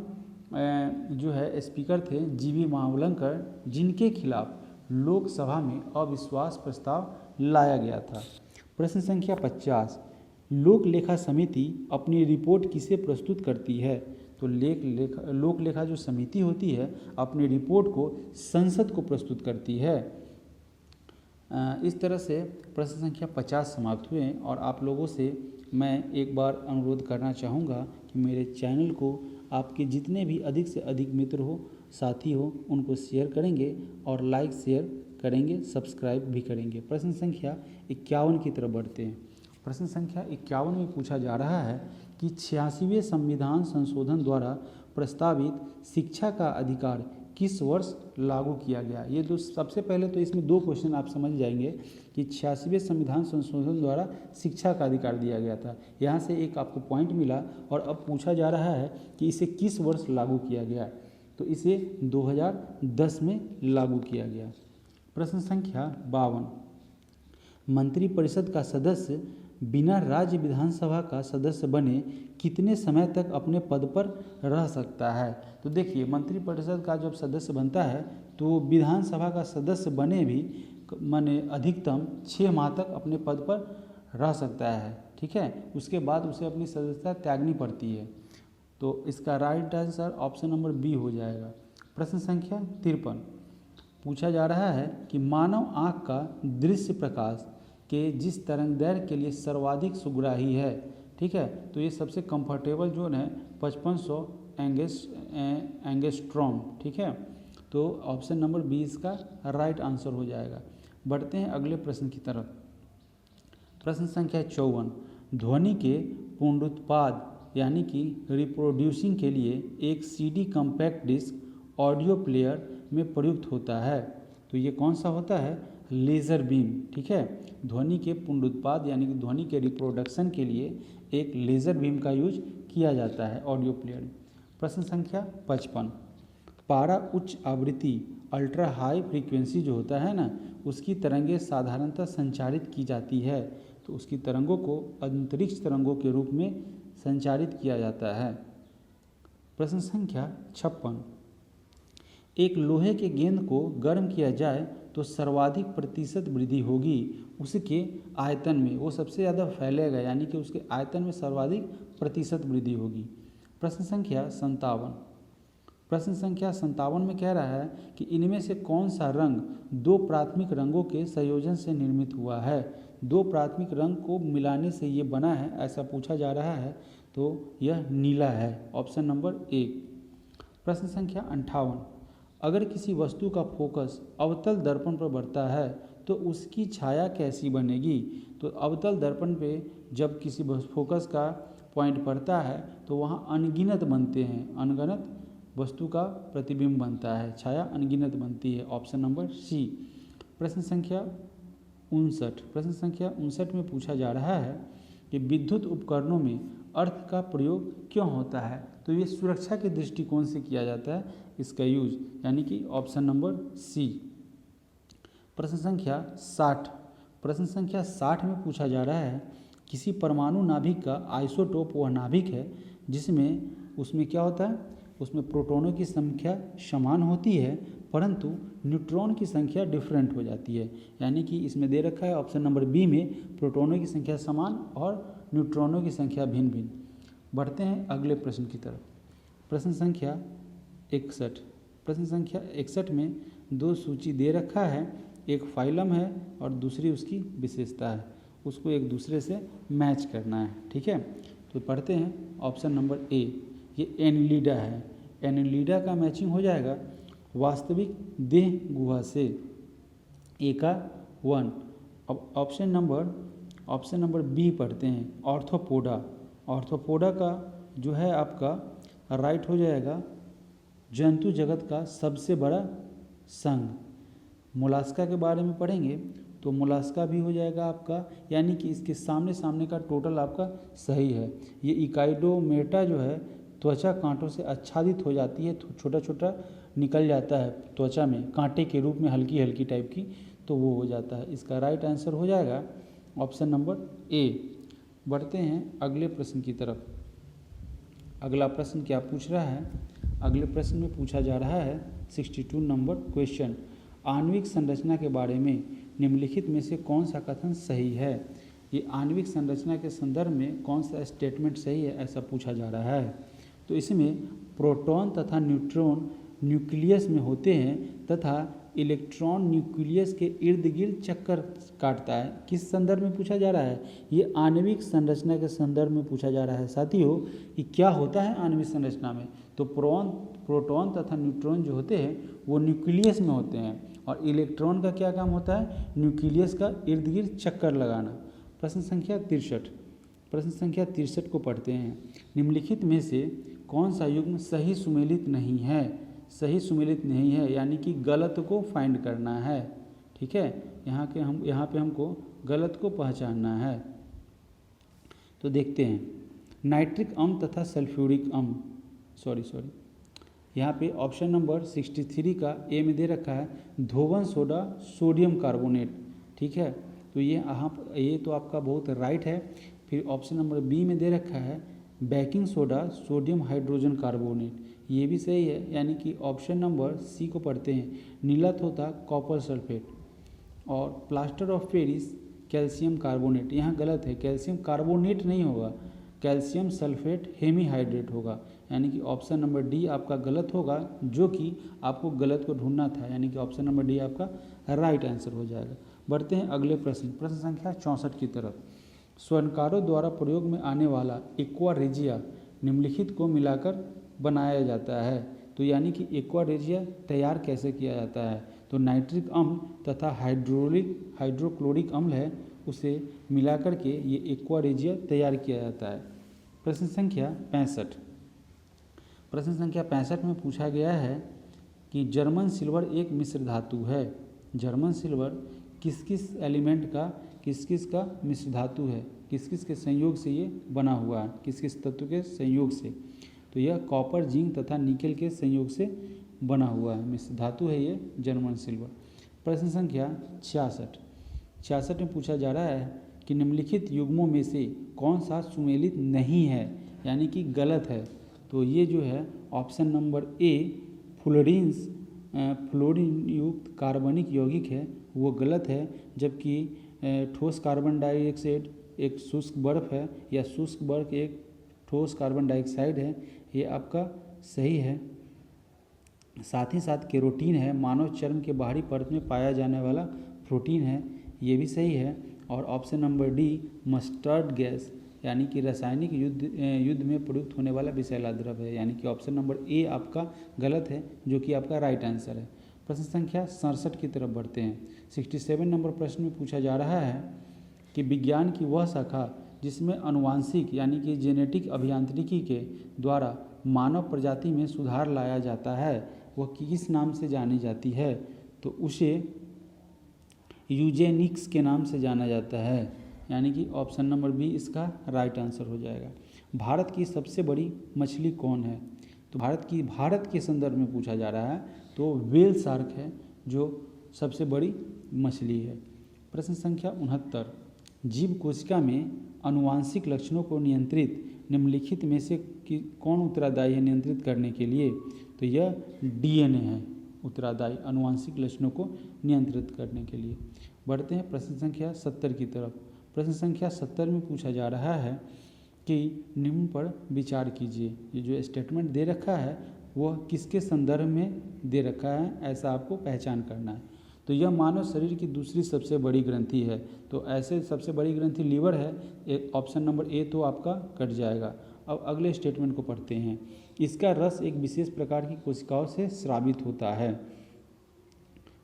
जो है स्पीकर थे जीवी मावलंकर, जिनके खिलाफ लोकसभा में अविश्वास प्रस्ताव लाया गया था। प्रश्न संख्या 50, लोक लेखा समिति अपनी रिपोर्ट किसे प्रस्तुत करती है? तो लोक लेखा जो समिति होती है अपनी रिपोर्ट को संसद को प्रस्तुत करती है। इस तरह से प्रश्न संख्या 50 समाप्त हुए, और आप लोगों से मैं एक बार अनुरोध करना चाहूँगा कि मेरे चैनल को आपके जितने भी अधिक से अधिक मित्र हो साथी हो उनको शेयर करेंगे और लाइक शेयर करेंगे, सब्सक्राइब भी करेंगे। प्रश्न संख्या 51 की तरफ बढ़ते हैं। प्रश्न संख्या 51 में पूछा जा रहा है कि 86वें संविधान संशोधन द्वारा प्रस्तावित शिक्षा का अधिकार किस वर्ष लागू किया गया। ये दो, सबसे पहले तो इसमें दो क्वेश्चन आप समझ जाएंगे कि 86वें संविधान संशोधन द्वारा शिक्षा का अधिकार दिया गया था, यहाँ से एक आपको पॉइंट मिला। और अब पूछा जा रहा है कि इसे किस वर्ष लागू किया गया, तो इसे 2010 में लागू किया गया। प्रश्न संख्या 52, मंत्रिपरिषद का सदस्य बिना राज्य विधानसभा का सदस्य बने कितने समय तक अपने पद पर रह सकता है। तो देखिए, मंत्रिपरिषद का जब सदस्य बनता है तो विधानसभा का सदस्य बने भी माने अधिकतम 6 माह तक अपने पद पर रह सकता है, ठीक है। उसके बाद उसे अपनी सदस्यता त्यागनी पड़ती है। तो इसका right answer option number B हो जाएगा। प्रश्न संख्या 53, पूछा जा रहा है कि मानव आँख का दृश्य प्रकाश के जिस तरंगदैर्घ्य के लिए सर्वाधिक सुग्राही है, ठीक है, तो ये सबसे कंफर्टेबल जोन है 5500 एंगस्ट्रॉम, ठीक है। तो ऑप्शन नंबर बी इसका राइट आंसर हो जाएगा। बढ़ते हैं अगले प्रश्न की तरफ। प्रश्न संख्या 54, ध्वनि के पुनरुत्पाद यानी कि रिप्रोड्यूसिंग के लिए एक CD compact disc audio player में प्रयुक्त होता है। तो ये कौन सा होता है, लेज़र बीम, ठीक है। ध्वनि के पुनरुत्पाद यानी कि ध्वनि के रिप्रोडक्शन के लिए एक लेज़र बीम का यूज किया जाता है ऑडियो प्लेयर में। प्रश्न संख्या 55, पारा उच्च आवृत्ति अल्ट्रा हाई फ्रीक्वेंसी जो होता है ना, उसकी तरंगें साधारणतः संचारित की जाती है। तो उसकी तरंगों को अंतरिक्ष तरंगों के रूप में संचारित किया जाता है। प्रश्न संख्या 56, एक लोहे के गेंद को गर्म किया जाए तो सर्वाधिक प्रतिशत वृद्धि होगी उसके आयतन में, वो सबसे ज़्यादा फैलेगा यानी कि उसके आयतन में सर्वाधिक प्रतिशत वृद्धि होगी। प्रश्न संख्या 57, प्रश्न संख्या 57 में कह रहा है कि इनमें से कौन सा रंग दो प्राथमिक रंगों के संयोजन से निर्मित हुआ है। दो प्राथमिक रंग को मिलाने से ये बना है, ऐसा पूछा जा रहा है, तो यह नीला है, ऑप्शन नंबर ए। प्रश्न संख्या 58, अगर किसी वस्तु का फोकस अवतल दर्पण पर बढ़ता है तो उसकी छाया कैसी बनेगी। तो अवतल दर्पण पे जब किसी फोकस का पॉइंट पड़ता है तो वहाँ अनगिनत बनते हैं, अनगिनत वस्तु का प्रतिबिंब बनता है, छाया अनगिनत बनती है, ऑप्शन नंबर सी। प्रश्न संख्या 59, प्रश्न संख्या 59 में पूछा जा रहा है कि विद्युत उपकरणों में अर्थ का प्रयोग क्यों होता है। तो ये सुरक्षा के दृष्टिकोण से किया जाता है इसका यूज, यानी कि ऑप्शन नंबर सी। प्रश्न संख्या 60, प्रश्न संख्या 60 में पूछा जा रहा है किसी परमाणु नाभिक का आइसोटोप वह नाभिक है जिसमें उसमें क्या होता है, उसमें प्रोटॉनों की संख्या समान होती है परंतु न्यूट्रॉन की संख्या डिफरेंट हो जाती है। यानी कि इसमें दे रखा है ऑप्शन नंबर बी में प्रोटॉनों की संख्या समान और न्यूट्रॉनों की संख्या भिन्न भिन्न। बढ़ते हैं अगले प्रश्न की तरफ। प्रश्न संख्या 61, प्रश्न संख्या 61 में दो सूची दे रखा है, एक फाइलम है और दूसरी उसकी विशेषता है, उसको एक दूसरे से मैच करना है, ठीक है। तो पढ़ते हैं ऑप्शन नंबर ए, ये एनिलिडा है, एनिलिडा का मैचिंग हो जाएगा वास्तविक देह गुहा से, ए का 1। अब ऑप्शन नंबर बी पढ़ते हैं ऑर्थोपोडा, ऑर्थोपोडा का जो है आपका राइट हो जाएगा जंतु जगत का सबसे बड़ा संघ। मोलास्का के बारे में पढ़ेंगे तो मोलास्का भी हो जाएगा आपका, यानी कि इसके सामने सामने का टोटल आपका सही है। ये इकाइडोमेटा जो है त्वचा कांटों से आच्छादित हो जाती है, तो छोटा छोटा निकल जाता है त्वचा में कांटे के रूप में, हल्की हल्की टाइप की, तो वो हो जाता है। इसका राइट आंसर हो जाएगा ऑप्शन नंबर ए। बढ़ते हैं अगले प्रश्न की तरफ। अगला प्रश्न क्या पूछ रहा है, अगले प्रश्न में पूछा जा रहा है 62 नंबर क्वेश्चन, आणविक संरचना के बारे में निम्नलिखित में से कौन सा कथन सही है। ये आणविक संरचना के संदर्भ में कौन सा स्टेटमेंट सही है ऐसा पूछा जा रहा है। तो इसमें प्रोटॉन तथा न्यूट्रॉन न्यूक्लियस में होते हैं तथा इलेक्ट्रॉन न्यूक्लियस के इर्द गिर्द चक्कर काटता है। किस संदर्भ में पूछा जा रहा है? ये आणविक संरचना के संदर्भ में पूछा जा रहा है साथियों कि क्या होता है आणविक संरचना में। तो प्रोटॉन तथा न्यूट्रॉन जो होते हैं वो न्यूक्लियस में होते हैं, और इलेक्ट्रॉन का क्या काम होता है? न्यूक्लियस का इर्द गिर्द चक्कर लगाना। प्रश्न संख्या 63, प्रश्न संख्या 63 को पढ़ते हैं। निम्नलिखित में से कौन सा युग्म सही सुमेलित नहीं है? सही सुमेलित नहीं है यानी कि गलत को फाइंड करना है। ठीक है, यहाँ पे हमको गलत को पहचानना है। तो देखते हैं, नाइट्रिक अम्ल तथा सल्फ्यूरिक अम्ल, सॉरी यहाँ पे ऑप्शन नंबर 63 का ए में दे रखा है धोवन सोडा सोडियम कार्बोनेट। ठीक है, तो ये तो आपका बहुत राइट है। फिर ऑप्शन नंबर बी में दे रखा है baking soda sodium hydrogen carbonate, ये भी सही है, यानी कि ऑप्शन नंबर सी को पढ़ते हैं नीलत होता कॉपर सल्फेट। और plaster of Paris calcium carbonate, यहाँ गलत है, कैल्शियम कार्बोनेट नहीं होगा, कैल्शियम सल्फेट हेमीहाइड्रेट होगा, यानी कि ऑप्शन नंबर डी आपका गलत होगा, जो कि आपको गलत को ढूंढना था, यानी कि ऑप्शन नंबर डी आपका राइट आंसर हो जाएगा। बढ़ते हैं अगले प्रश्न, प्रश्न संख्या 64 की तरफ। स्वर्णकारों द्वारा प्रयोग में आने वाला एक्वा रेजिया निम्नलिखित को मिलाकर बनाया जाता है। तो यानी कि एक्वा रेजिया तैयार कैसे किया जाता है? तो नाइट्रिक अम्ल तथा हाइड्रोक्लोरिक अम्ल है, उसे मिलाकर के ये एक्वा रेजिया तैयार किया जाता है। प्रश्न संख्या 65, प्रश्न संख्या 65 में पूछा गया है कि जर्मन सिल्वर एक मिश्र धातु है। जर्मन सिल्वर किस किस एलिमेंट का, किस किस का मिश्र धातु है, किस किस के संयोग से ये बना हुआ है, किस किस तत्व के संयोग से? तो यह कॉपर, जिंक तथा निकेल के संयोग से बना हुआ है मिश्र धातु है ये जर्मन सिल्वर। प्रश्न संख्या 66 में पूछा जा रहा है कि निम्नलिखित युग्मों में से कौन सा सुमेलित नहीं है, यानी कि गलत है। तो ये जो है ऑप्शन नंबर ए फ्लोरीन युक्त कार्बनिक यौगिक है, वो गलत है, जबकि ठोस कार्बन डाइऑक्साइड एक शुष्क बर्फ है, या शुष्क बर्फ एक ठोस कार्बन डाइऑक्साइड है, ये आपका सही है। साथ ही साथ केरोटीन है, मानव चर्म के बाहरी परत में पाया जाने वाला प्रोटीन है, ये भी सही है। और option number D mustard gas, यानी कि रासायनिक युद्ध में प्रयुक्त होने वाला विषैला द्रव्य है, यानी कि ऑप्शन नंबर ए आपका गलत है, जो कि आपका राइट आंसर है। प्रश्न संख्या 67 की तरफ बढ़ते हैं। 67 नंबर प्रश्न में पूछा जा रहा है कि विज्ञान की वह शाखा जिसमें अनुवांशिक यानी कि जेनेटिक अभियांत्रिकी के द्वारा मानव प्रजाति में सुधार लाया जाता है, वह किस नाम से जानी जाती है? तो उसे यूजेनिक्स के नाम से जाना जाता है, यानी कि ऑप्शन नंबर बी इसका राइट आंसर हो जाएगा। भारत की सबसे बड़ी मछली कौन है? तो भारत के संदर्भ में पूछा जा रहा है, तो व्हेल शार्क है जो सबसे बड़ी मछली है। प्रश्न संख्या 69, जीव कोशिका में अनुवांशिक लक्षणों को नियंत्रित निम्नलिखित में से कौन उत्तरदायी है नियंत्रित करने के लिए? तो यह डीएनए है उत्तरदायी अनुवांशिक लक्षणों को नियंत्रित करने के लिए। बढ़ते हैं प्रश्न संख्या 70 की तरफ। प्रश्न संख्या 70 में पूछा जा रहा है कि निम्न पर विचार कीजिए। ये जो स्टेटमेंट दे रखा है वह किसके संदर्भ में दे रखा है, ऐसा आपको पहचान करना है। तो यह मानव शरीर की दूसरी सबसे बड़ी ग्रंथि है, तो ऐसे सबसे बड़ी ग्रंथि लीवर है, ऑप्शन नंबर ए तो आपका कट जाएगा। अब अगले स्टेटमेंट को पढ़ते हैं। इसका रस एक विशेष प्रकार की कोशिकाओं से स्रावित होता है।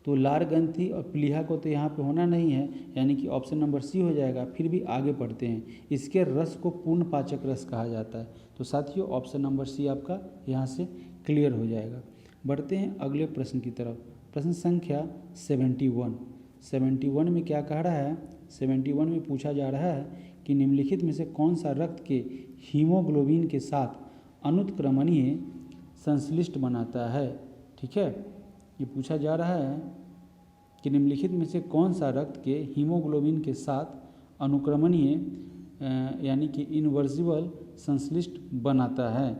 तो लार ग्रंथि और प्लीहा को तो यहाँ पे होना नहीं है, यानी कि ऑप्शन नंबर सी हो जाएगा। फिर भी आगे पढ़ते हैं। इसके रस को पूर्ण पाचक रस कहा जाता है। तो साथियों ऑप्शन नंबर सी आपका यहाँ से क्लियर हो जाएगा। बढ़ते हैं अगले प्रश्न की तरफ। प्रश्न संख्या 71 में क्या कह रहा है? 71 में पूछा जा रहा है कि निम्नलिखित में से कौन सा रक्त के हीमोग्लोबिन के साथ अनुत्क्रमणीय संश्लिष्ट बनाता है? ठीक है, ये पूछा जा रहा है कि निम्नलिखित में से कौन सा रक्त के हीमोग्लोबिन के साथ अनुक्रमणीय यानी कि इनवर्सिबल संश्लिष्ट बनाता है?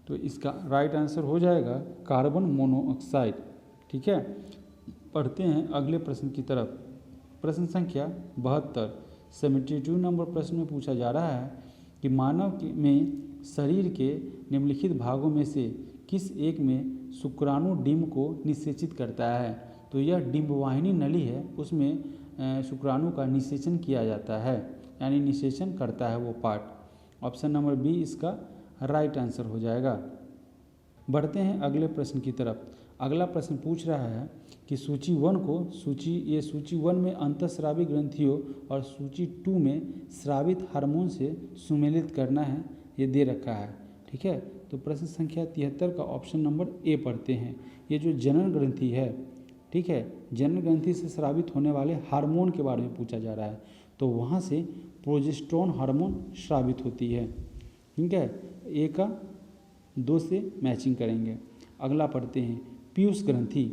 तो इसका राइट आंसर हो जाएगा कार्बन मोनोऑक्साइड। ठीक है, पढ़ते हैं अगले प्रश्न की तरफ। प्रश्न संख्या 72 नंबर प्रश्न में पूछा जा रहा है कि मानव में शरीर के निम्नलिखित भागों में से किस एक में शुक्राणु डिम्ब को निषेचित करता है? तो यह डिंबवाहिनी नली है, उसमें शुक्राणु का निषेचन किया जाता है, यानी निषेचन करता है वो पार्ट। ऑप्शन नंबर बी इसका राइट आंसर हो जाएगा। बढ़ते हैं अगले प्रश्न की तरफ। अगला प्रश्न पूछ रहा है कि सूची 1 को सूची 1 में अंतःस्रावी ग्रंथियों और सूची 2 में स्रावित हार्मोन से सुमेलित करना है, ये दे रखा है। ठीक है, तो प्रश्न संख्या 73 का ऑप्शन नंबर ए पढ़ते हैं। ये जो जनन ग्रंथि है, ठीक है, जनन ग्रंथि से स्रावित होने वाले हार्मोन के बारे में पूछा जा रहा है, तो वहाँ से प्रोजेस्टेरोन हार्मोन स्रावित होती है। ठीक है, ए का 2 से मैचिंग करेंगे। अगला पढ़ते हैं पीयूष ग्रंथि।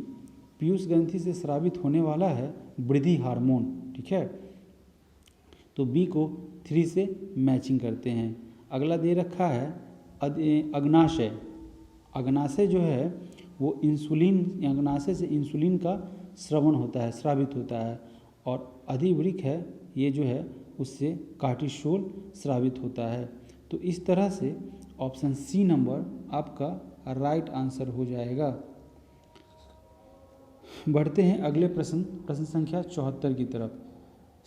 पीयूष ग्रंथि से स्रावित होने वाला है वृद्धि हार्मोन। ठीक है, तो बी को 3 से मैचिंग करते हैं। अगला दे रखा है अग्नाशय। अग्नाशय जो है वो इंसुलिन, अग्नाशय से इंसुलिन का स्रवण होता है, स्रावित होता है, और अधिवृक्क है ये जो है उससे कार्टिसोल स्रावित होता है। तो इस तरह से ऑप्शन सी नंबर आपका राइट आंसर हो जाएगा। बढ़ते हैं अगले प्रश्न संख्या 74 की तरफ।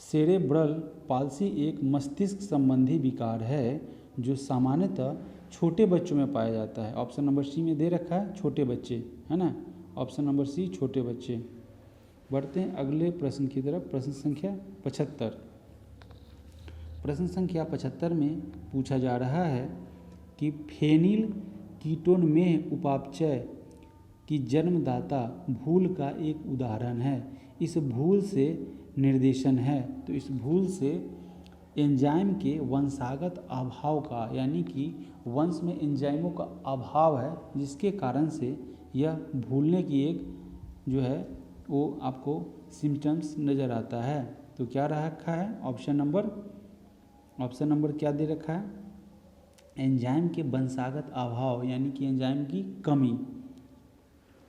सेरेब्रल पाल्सी एक मस्तिष्क संबंधी विकार है जो सामान्यतः छोटे बच्चों में पाया जाता है। ऑप्शन नंबर सी में दे रखा है छोटे बच्चे, है ना, ऑप्शन नंबर सी छोटे बच्चे। बढ़ते हैं अगले प्रश्न की तरफ, प्रश्न संख्या 75। प्रश्न संख्या 75 में पूछा जा रहा है कि फेनिल कीटोन में उपापचय की जन्मदाता भूल का एक उदाहरण है। इस भूल से निर्देशन है, तो इस भूल से एंजाइम के वंशागत अभाव का, यानी कि वंश में एंजाइमों का अभाव है, जिसके कारण से यह भूलने की एक जो है वो आपको सिम्टम्स नज़र आता है। तो क्या रखा है ऑप्शन नंबर क्या दे रखा है, एंजाइम के वंशागत अभाव, यानी कि एंजाइम की कमी।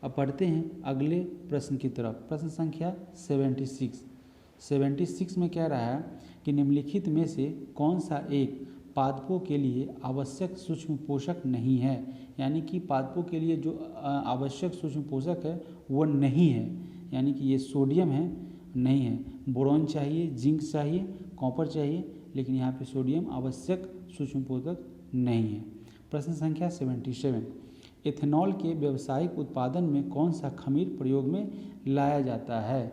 अब पढ़ते हैं अगले प्रश्न की तरफ, प्रश्न संख्या 76 में कह रहा है कि निम्नलिखित में से कौन सा एक पादपों के लिए आवश्यक सूक्ष्म पोषक नहीं है, यानी कि पादपों के लिए जो आवश्यक सूक्ष्म पोषक है वो नहीं है, यानी कि ये सोडियम है, नहीं है, बोरॉन चाहिए, जिंक चाहिए, कॉपर चाहिए, लेकिन यहाँ पे सोडियम आवश्यक सूक्ष्म पोषक नहीं है। प्रश्न संख्या 77, एथेनॉल के व्यावसायिक उत्पादन में कौन सा खमीर प्रयोग में लाया जाता है।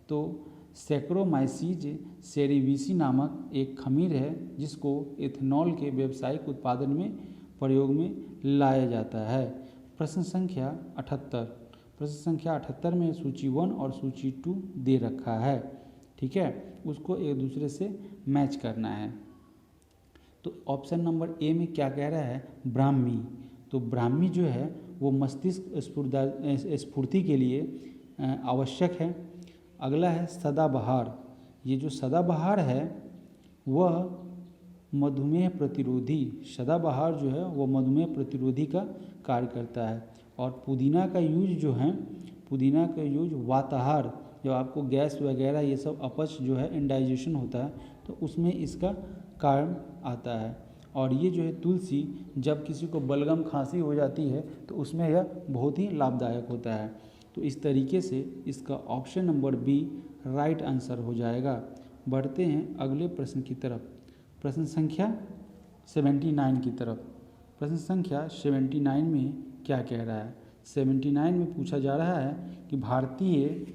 तो सैक्रोमाइसीज सेरेविसी नामक एक खमीर है जिसको एथेनॉल के व्यावसायिक उत्पादन में प्रयोग में लाया जाता है। प्रश्न संख्या 78 में सूची 1 और सूची 2 दे रखा है, ठीक है, उसको एक दूसरे से मैच करना है। तो ऑप्शन नंबर ए में क्या कह रहा है, ब्राह्मी। तो ब्राह्मी जो है वो मस्तिष्क स्फूर्ति के लिए आवश्यक है। अगला है सदाबहार। ये जो सदाबहार है वह मधुमेह प्रतिरोधी, सदाबहार जो है वो मधुमेह प्रतिरोधी का कार्य करता है। और पुदीना का यूज जो है, पुदीना का यूज वाताहार, जब आपको गैस वगैरह ये सब अपच जो है इंडाइजेशन होता है तो उसमें इसका कारण आता है। और ये जो है तुलसी, जब किसी को बलगम खांसी हो जाती है तो उसमें यह बहुत ही लाभदायक होता है। तो इस तरीके से इसका option number B right answer हो जाएगा। बढ़ते हैं अगले प्रश्न की तरफ, प्रश्न संख्या 79 की तरफ। प्रश्न संख्या 79 में क्या कह रहा है, 79 में पूछा जा रहा है कि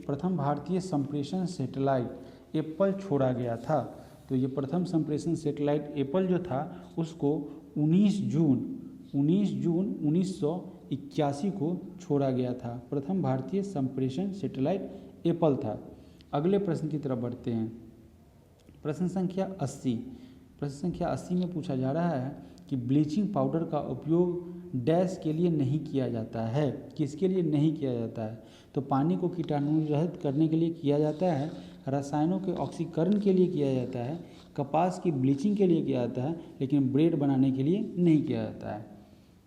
प्रथम भारतीय संप्रेषण सैटेलाइट एप्पल छोड़ा गया था। तो ये प्रथम संप्रेषण सैटेलाइट एप्पल जो था उसको 19 जून 1981 को छोड़ा गया था। प्रथम भारतीय संप्रेषण सैटेलाइट एप्पल था। अगले प्रश्न की तरफ बढ़ते हैं, प्रश्न संख्या 80 में पूछा जा रहा है कि ब्लीचिंग पाउडर का उपयोग डैश के लिए नहीं किया जाता है। किसके लिए नहीं किया जाता है, तो पानी को कीटाणुरहित करने के लिए किया जाता है, रसायनों के ऑक्सीकरण के लिए किया जाता है, कपास की ब्लीचिंग के लिए किया जाता है, लेकिन ब्रेड बनाने के लिए नहीं किया जाता है।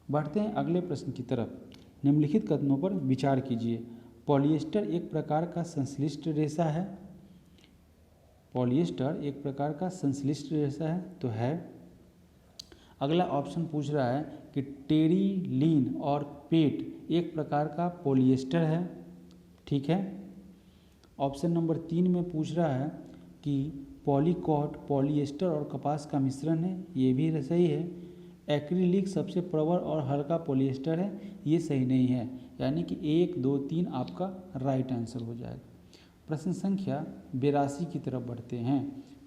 बढ़ते हैं अगले प्रश्न की तरफ, निम्नलिखित कथनों पर विचार कीजिए। पॉलिएस्टर एक प्रकार का संश्लिष्ट रेशा है, पॉलिएस्टर एक प्रकार का संश्लिष्ट रेशा है तो है। अगला ऑप्शन पूछ रहा है कि टेरिलीन और पेट एक प्रकार का पॉलिएस्टर है, ठीक है। ऑप्शन नंबर 3 में पूछ रहा है कि पॉलीकॉट पॉलिएस्टर और कपास का मिश्रण है, ये भी सही है। एक्रिलिक सबसे प्रबल और हल्का पॉलिएस्टर है, ये सही नहीं है। यानी कि 1, 2, 3 आपका राइट आंसर हो जाएगा। प्रश्न संख्या 82 की तरफ बढ़ते हैं।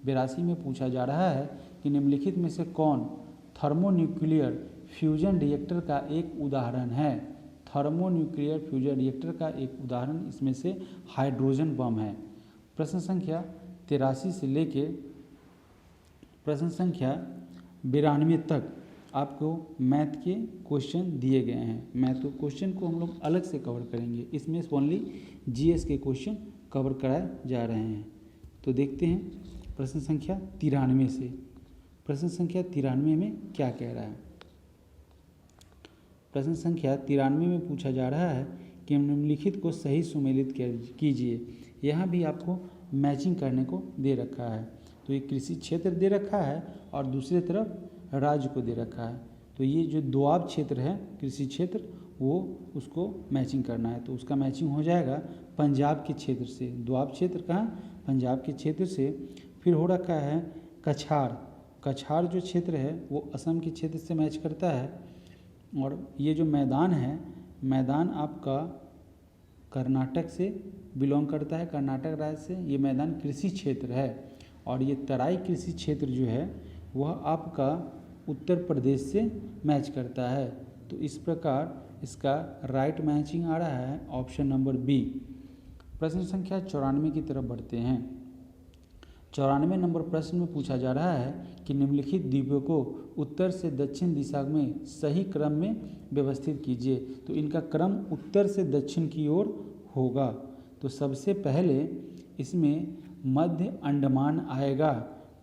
82 में पूछा जा रहा है कि निम्नलिखित में से कौन थर्मोन्यूक्लियर फ्यूजन रिएक्टर का एक उदाहरण है। थर्मोन्यूक्लियर फ्यूजन रिएक्टर का एक उदाहरण इसमें से हाइड्रोजन बम है। प्रश्न संख्या 83 से लेके प्रश्न संख्या 92 तक आपको मैथ के क्वेश्चन दिए गए हैं। मैथ के क्वेश्चन को हम लोग अलग से कवर करेंगे, इसमें ओनली जीएस के क्वेश्चन कवर कराए जा रहे हैं। तो देखते हैं प्रश्न संख्या 93 से। प्रश्न संख्या 93 में क्या कह रहा है। प्रश्न संख्या 93 में पूछा जा रहा है कि निम्नलिखित को सही सुमेलित कीजिए। यहाँ भी आपको मैचिंग करने को दे रखा है। तो ये कृषि क्षेत्र दे रखा है और दूसरी तरफ राज्य को दे रखा है। तो ये जो दोआब क्षेत्र है कृषि क्षेत्र, वो उसको मैचिंग करना है। तो उसका मैचिंग हो जाएगा पंजाब के क्षेत्र से। दोआब क्षेत्र कहाँ, पंजाब के क्षेत्र से। फिर हो रखा है कछार। कछार जो क्षेत्र है वो असम के क्षेत्र से मैच करता है। और ये जो मैदान है, मैदान आपका कर्नाटक से बिलोंग करता है, कर्नाटक राज्य से। ये मैदान कृषि क्षेत्र है। और ये तराई कृषि क्षेत्र जो है वह आपका उत्तर प्रदेश से मैच करता है। तो इस प्रकार इसका राइट मैचिंग आ रहा है ऑप्शन नंबर बी। प्रश्न संख्या 94 की तरफ बढ़ते हैं। 94 नंबर प्रश्न में पूछा जा रहा है कि निम्नलिखित द्वीपों को उत्तर से दक्षिण दिशा में सही क्रम में व्यवस्थित कीजिए। तो इनका क्रम उत्तर से दक्षिण की ओर होगा। तो सबसे पहले इसमें मध्य अंडमान आएगा,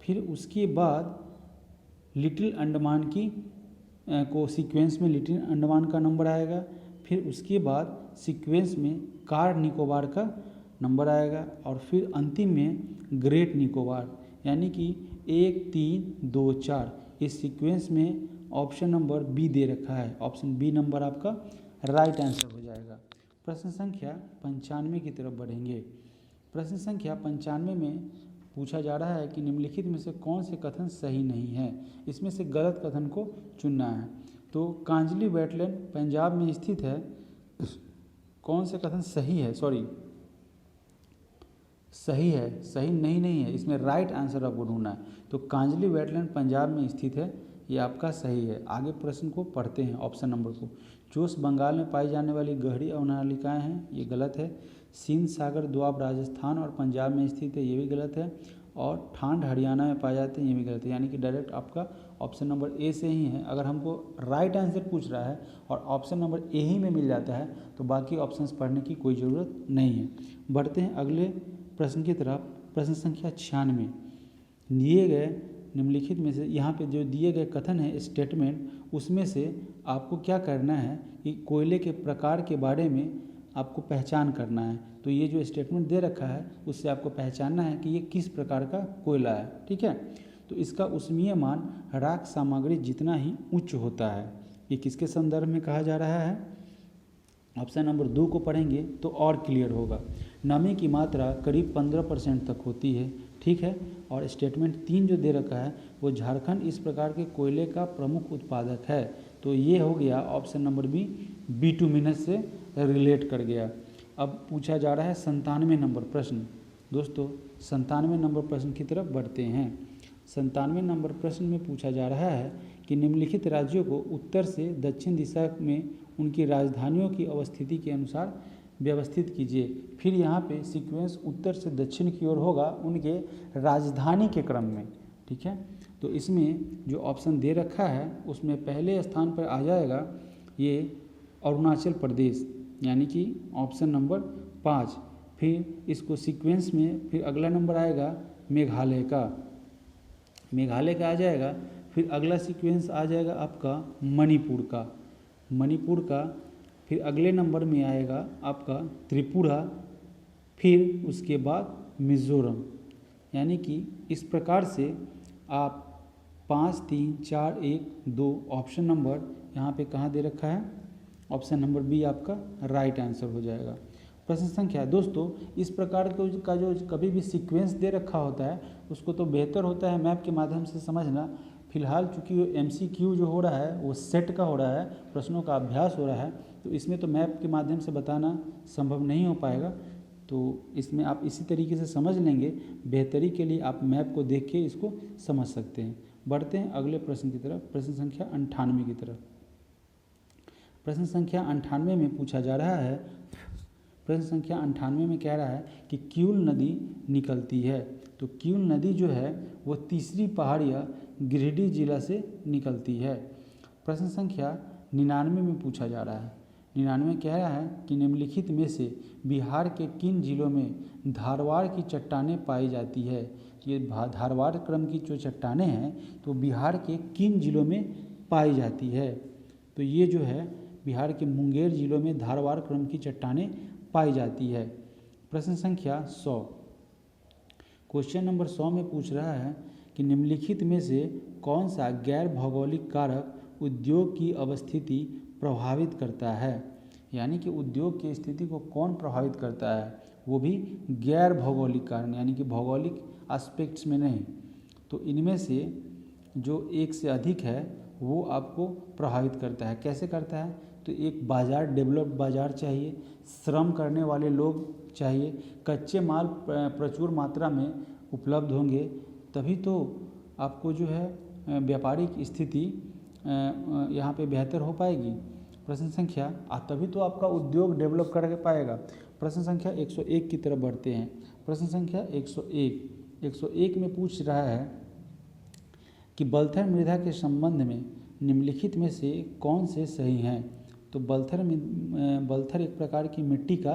फिर उसके बाद लिटिल अंडमान की को सीक्वेंस में लिटिल अंडमान का नंबर आएगा, फिर उसके बाद सीक्वेंस में कार निकोबार का नंबर आएगा और फिर अंतिम में ग्रेट निकोबार। यानी कि 1, 3, 2, 4 इस सीक्वेंस में ऑप्शन नंबर बी दे रखा है। ऑप्शन बी नंबर आपका राइट आंसर हो जाएगा। प्रश्न संख्या 95 की तरफ बढ़ेंगे। प्रश्न संख्या 95 में पूछा जा रहा है कि निम्नलिखित में से कौन से कथन सही नहीं है। इसमें से गलत कथन को चुनना है। तो कांजली वेटलैंड पंजाब में स्थित है, कौन से कथन सही है, सही है, सही नहीं है, इसमें राइट आंसर आपको ढूंढना है। तो कांजली वेटलैंड पंजाब में स्थित है, ये आपका सही है। आगे प्रश्न को पढ़ते हैं ऑप्शन नंबर को। जोश बंगाल में पाई जाने वाली गहरी अवनालिकाएँ हैं, ये गलत है। सिंध सागर दोआब राजस्थान और पंजाब में स्थित है, ये भी गलत है। और ठांड हरियाणा में पाए जाते हैं, ये भी गलत है। यानी कि डायरेक्ट आपका ऑप्शन नंबर ए से ही है। अगर हमको राइट आंसर पूछ रहा है और ऑप्शन नंबर ए ही में मिल जाता है तो बाकी ऑप्शंस पढ़ने की कोई ज़रूरत नहीं है। बढ़ते हैं अगले प्रश्न की तरफ। प्रश्न संख्या 96। दिए गए निम्नलिखित में से यहाँ पे जो दिए गए कथन है स्टेटमेंट, उसमें से आपको क्या करना है कि कोयले के प्रकार के बारे में आपको पहचान करना है। तो ये जो स्टेटमेंट दे रखा है उससे आपको पहचानना है कि ये किस प्रकार का कोयला है। ठीक है, तो इसका ऊष्मीय मान राख सामग्री जितना ही उच्च होता है। ये किसके संदर्भ में कहा जा रहा है। ऑप्शन नंबर 2 को पढ़ेंगे तो और क्लियर होगा। नमी की मात्रा करीब 15% तक होती है। ठीक है, और स्टेटमेंट 3 जो दे रखा है वो झारखंड इस प्रकार के कोयले का प्रमुख उत्पादक है। तो ये हो गया ऑप्शन नंबर बी, बिटुमिनस से रिलेट कर गया। अब पूछा जा रहा है 97 नंबर प्रश्न। दोस्तों 97 नंबर प्रश्न की तरफ बढ़ते हैं। 97 नंबर प्रश्न में पूछा जा रहा है कि निम्नलिखित राज्यों को उत्तर से दक्षिण दिशा में उनकी राजधानियों की अवस्थिति के अनुसार व्यवस्थित कीजिए। फिर यहाँ पे सीक्वेंस उत्तर से दक्षिण की ओर होगा उनके राजधानी के क्रम में। ठीक है, तो इसमें जो ऑप्शन दे रखा है उसमें पहले स्थान पर आ जाएगा ये अरुणाचल प्रदेश, यानी कि ऑप्शन नंबर 5। फिर इसको सीक्वेंस में फिर अगला नंबर आएगा मेघालय का आ जाएगा। फिर अगला सीक्वेंस आ जाएगा आपका मणिपुर का। फिर अगले नंबर में आएगा आपका त्रिपुरा, फिर उसके बाद मिज़ोरम। यानी कि इस प्रकार से आप 5, 3, 4, 1, 2 ऑप्शन नंबर यहाँ पे कहाँ दे रखा है, ऑप्शन नंबर बी आपका राइट आंसर हो जाएगा। प्रश्न संख्या दोस्तों, इस प्रकार का जो कभी भी सीक्वेंस दे रखा होता है उसको तो बेहतर होता है मैप के माध्यम से समझना। फिलहाल चूंकि MCQ जो हो रहा है वो सेट का हो रहा है, प्रश्नों का अभ्यास हो रहा है, तो इसमें तो मैप के माध्यम से बताना संभव नहीं हो पाएगा। तो इसमें आप इसी तरीके से समझ लेंगे, बेहतरी के लिए आप मैप को देख के इसको समझ सकते हैं। बढ़ते हैं अगले प्रश्न की तरफ, प्रश्न संख्या 98 की तरफ। प्रश्न संख्या 98 में पूछा जा रहा है, प्रश्न संख्या 98 में कह रहा है कि क्यूल नदी निकलती है। तो क्यूल नदी जो है वो तीसरी पहाड़िया गिरिडीह जिला से निकलती है। प्रश्न संख्या 99 में पूछा जा रहा है, 99 कह रहा है कि निम्नलिखित में से बिहार के किन जिलों में धारवाड़ की चट्टानें पाई जाती है। ये धारवाड़ क्रम की जो चट्टानें हैं तो बिहार के किन जिलों में पाई जाती है। तो ये जो है बिहार के मुंगेर जिलों में धारवाड़ क्रम की चट्टानें पाई जाती है। प्रश्न संख्या 100, क्वेश्चन नंबर 100 में पूछ रहा है कि निम्नलिखित में से कौन सा गैर भौगोलिक कारक उद्योग की अवस्थिति प्रभावित करता है। यानी कि उद्योग की स्थिति को कौन प्रभावित करता है, वो भी गैर भौगोलिक कारण, यानी कि भौगोलिक एस्पेक्ट्स में नहीं। तो इनमें से जो एक से अधिक है वो आपको प्रभावित करता है। कैसे करता है, तो एक बाज़ार, डेवलप्ड बाज़ार चाहिए, श्रम करने वाले लोग चाहिए, कच्चे माल प्रचुर मात्रा में उपलब्ध होंगे, तभी तो आपको जो है व्यापारिक स्थिति यहाँ पे बेहतर हो पाएगी। प्रश्न संख्या तभी तो आपका उद्योग डेवलप कर पाएगा। प्रश्न संख्या 101 की तरफ बढ़ते हैं। प्रश्न संख्या 101 में पूछ रहा है कि बलथर मृदा के संबंध में निम्नलिखित में से कौन से सही हैं। तो बलथर एक प्रकार की मिट्टी का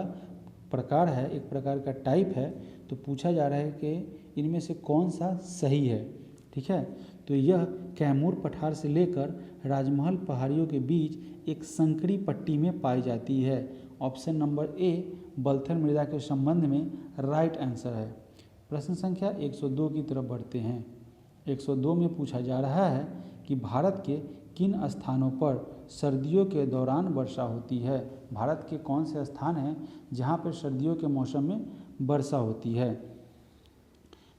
प्रकार है, एक प्रकार का टाइप है। तो पूछा जा रहा है कि इनमें से कौन सा सही है। ठीक है, तो यह कैमूर पठार से लेकर राजमहल पहाड़ियों के बीच एक संकरी पट्टी में पाई जाती है। ऑप्शन नंबर ए बलथर मृदा के संबंध में राइट आंसर है। प्रश्न संख्या 102 की तरफ बढ़ते हैं। 102 में पूछा जा रहा है कि भारत के किन स्थानों पर सर्दियों के दौरान वर्षा होती है। भारत के कौन से स्थान हैं जहाँ पर सर्दियों के मौसम में वर्षा होती है।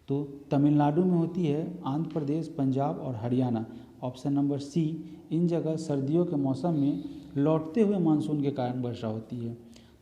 तो तमिलनाडु में होती है, आंध्र प्रदेश, पंजाब और हरियाणा। ऑप्शन नंबर सी, इन जगह सर्दियों के मौसम में लौटते हुए मानसून के कारण वर्षा होती है।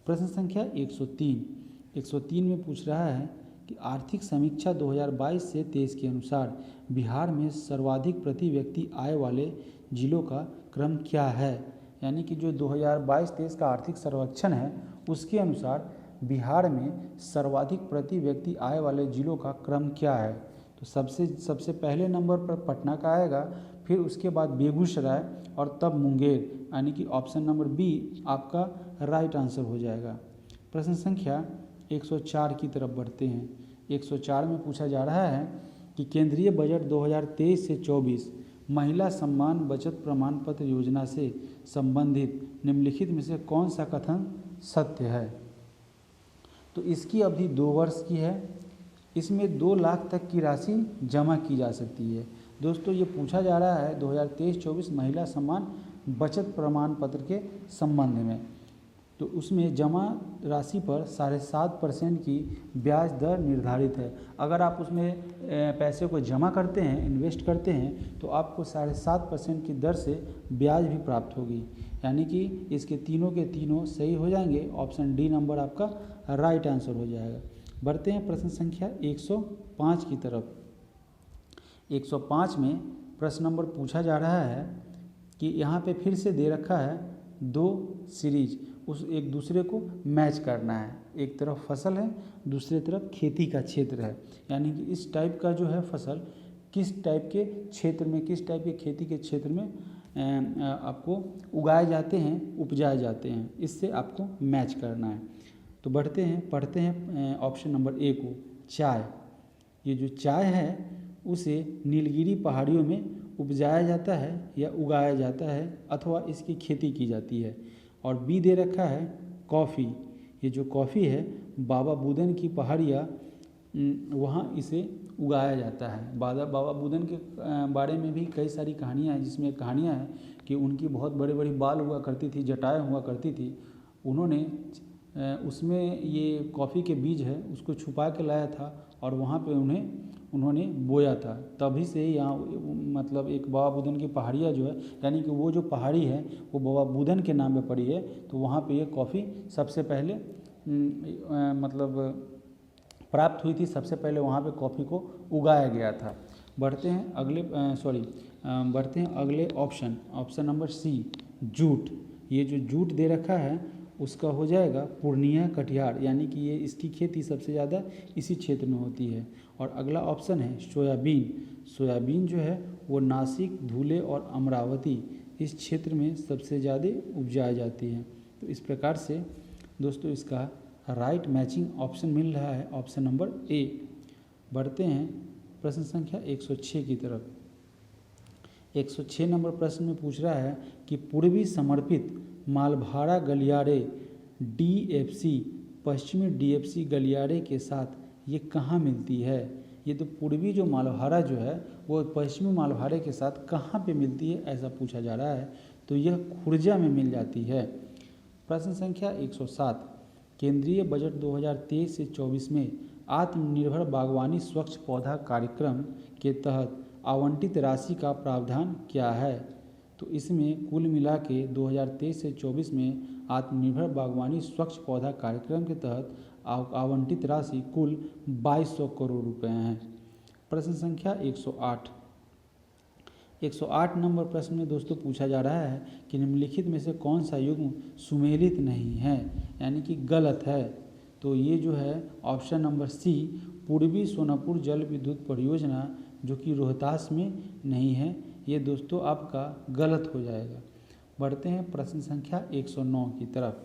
प्रश्न संख्या 103 में पूछ रहा है कि आर्थिक समीक्षा 2022 से 23 के अनुसार बिहार में सर्वाधिक प्रति व्यक्ति आय वाले जिलों का क्रम क्या है। यानी कि जो 2022-23 का आर्थिक सर्वेक्षण है उसके अनुसार बिहार में सर्वाधिक प्रति व्यक्ति आय वाले जिलों का क्रम क्या है। तो सबसे पहले नंबर पर पटना का आएगा, फिर उसके बाद बेगूसराय और तब मुंगेर, यानी कि ऑप्शन नंबर बी आपका राइट आंसर हो जाएगा। प्रश्न संख्या 104 की तरफ बढ़ते हैं। 104 में पूछा जा रहा है कि केंद्रीय बजट 2023 से 24 महिला सम्मान बचत प्रमाण पत्र योजना से संबंधित निम्नलिखित में से कौन सा कथन सत्य है। तो इसकी अवधि 2 वर्ष की है, इसमें 2 लाख तक की राशि जमा की जा सकती है। दोस्तों ये पूछा जा रहा है 2023-24 महिला सम्मान बचत प्रमाण पत्र के संबंध में। तो उसमें जमा राशि पर 7.5% की ब्याज दर निर्धारित है। अगर आप उसमें पैसे को जमा करते हैं, इन्वेस्ट करते हैं, तो आपको 7.5% की दर से ब्याज भी प्राप्त होगी। यानी कि इसके तीनों के तीनों सही हो जाएंगे। ऑप्शन डी नंबर आपका राइट आंसर हो जाएगा। बढ़ते हैं प्रश्न संख्या 105 की तरफ। 105 में प्रश्न नंबर पूछा जा रहा है कि यहाँ पे फिर से दे रखा है 2 सीरीज, उस एक दूसरे को मैच करना है। एक तरफ फसल है, दूसरी तरफ खेती का क्षेत्र है। यानी कि इस टाइप का जो है फसल किस टाइप के क्षेत्र में, किस टाइप के खेती के क्षेत्र में आपको उगाए जाते हैं, उपजाए जाते हैं, इससे आपको मैच करना है। तो पढ़ते हैं ऑप्शन नंबर ए को, चाय। ये जो चाय है उसे नीलगिरी पहाड़ियों में उपजाया जाता है या उगाया जाता है अथवा इसकी खेती की जाती है। और बी दे रखा है कॉफ़ी। ये जो कॉफ़ी है बाबा बुदन की पहाड़ियाँ, वहाँ इसे उगाया जाता है। बाबा बुदन के बारे में भी कई सारी कहानियाँ हैं, जिसमें कहानियाँ हैं कि उनकी बहुत बड़ी बड़ी बाल हुआ करती थी, जटाएँ हुआ करती थी। उन्होंने उसमें ये कॉफ़ी के बीज है उसको छुपा के लाया था और वहाँ पे उन्होंने बोया था। तभी से यहाँ मतलब एक बाबा बुदन की पहाड़ियाँ जो है, यानी कि वो जो पहाड़ी है वो बाबा बुदन के नाम पे पड़ी है, तो वहाँ पे ये कॉफ़ी सबसे पहले मतलब प्राप्त हुई थी, सबसे पहले वहाँ पे कॉफ़ी को उगाया गया था। बढ़ते हैं अगले ऑप्शन नंबर सी, जूट। ये जो जूट दे रखा है उसका हो जाएगा पूर्णिया कटिहार, यानी कि ये इसकी खेती सबसे ज़्यादा इसी क्षेत्र में होती है। और अगला ऑप्शन है सोयाबीन जो है वो नासिक, धुले और अमरावती इस क्षेत्र में सबसे ज़्यादा उपजाई जाती है। तो इस प्रकार से दोस्तों इसका राइट मैचिंग ऑप्शन मिल रहा है ऑप्शन नंबर ए। बढ़ते हैं प्रश्न संख्या 106 की तरफ। 106 नंबर प्रश्न में पूछ रहा है कि पूर्वी समर्पित मालभाड़ा गलियारे डीएफसी पश्चिमी डीएफसी गलियारे के साथ ये कहाँ मिलती है। ये तो पूर्वी जो मालभाड़ा जो है वो पश्चिमी मालभाड़े के साथ कहाँ पे मिलती है ऐसा पूछा जा रहा है, तो यह खुर्जा में मिल जाती है। प्रश्न संख्या 107, केंद्रीय बजट 2023 से 24 में आत्मनिर्भर बागवानी स्वच्छ पौधा कार्यक्रम के तहत आवंटित राशि का प्रावधान क्या है। तो इसमें कुल मिला के 2023 से 24 में आत्मनिर्भर बागवानी स्वच्छ पौधा कार्यक्रम के तहत आवंटित राशि कुल 2200 करोड़ रुपए हैं। प्रश्न संख्या 108 नंबर प्रश्न में दोस्तों पूछा जा रहा है कि निम्नलिखित में से कौन सा युग्म सुमेलित नहीं है, यानी कि गलत है। तो ये जो है ऑप्शन नंबर सी, पूर्वी सोनापुर जल विद्युत परियोजना जो कि रोहतास में नहीं है, ये दोस्तों आपका गलत हो जाएगा। बढ़ते हैं प्रश्न संख्या 109 की तरफ।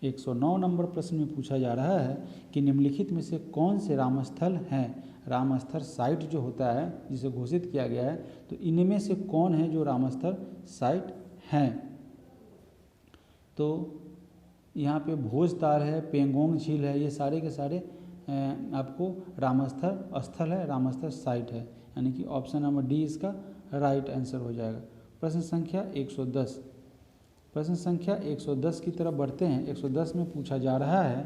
109 नंबर प्रश्न में पूछा जा रहा है कि निम्नलिखित में से कौन से रामस्थल हैं। रामस्थल साइट जो होता है जिसे घोषित किया गया है, तो इनमें से कौन है जो रामस्थल साइट हैं। तो यहाँ पे भोजताल है, पेंगोंग झील है, ये सारे के सारे आपको रामस्थल है, रामस्थल साइट है, यानी कि ऑप्शन नंबर डी इसका राइट आंसर हो जाएगा। प्रश्न संख्या 110 की तरफ बढ़ते हैं। 110 में पूछा जा रहा है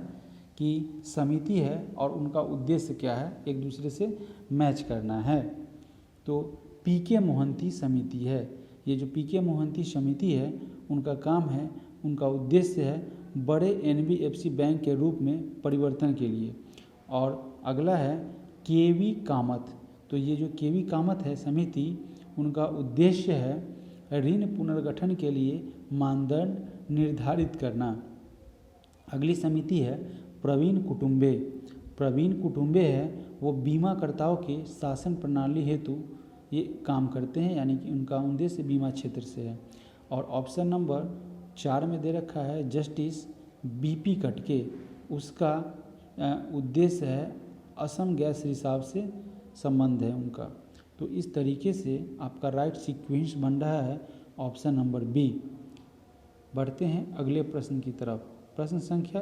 कि समिति है और उनका उद्देश्य क्या है, एक दूसरे से मैच करना है। तो पीके मोहंती समिति है, ये जो पीके मोहंती समिति है उनका काम है, उनका उद्देश्य है बड़े एनबीएफसी बैंक के रूप में परिवर्तन के लिए। और अगला है केवी कामत, तो ये जो केवी कामत है समिति, उनका उद्देश्य है ऋण पुनर्गठन के लिए मानदंड निर्धारित करना। अगली समिति है प्रवीण कुटुंबे है, वो बीमाकर्ताओं के शासन प्रणाली हेतु ये काम करते हैं, यानी कि उनका उद्देश्य बीमा क्षेत्र से है। और ऑप्शन नंबर 4 में दे रखा है जस्टिस बीपी कटके, उसका उद्देश्य है असम गैस रिसाव से संबंध है उनका। तो इस तरीके से आपका राइट सीक्वेंस बन रहा है ऑप्शन नंबर बी। बढ़ते हैं अगले प्रश्न की तरफ। प्रश्न संख्या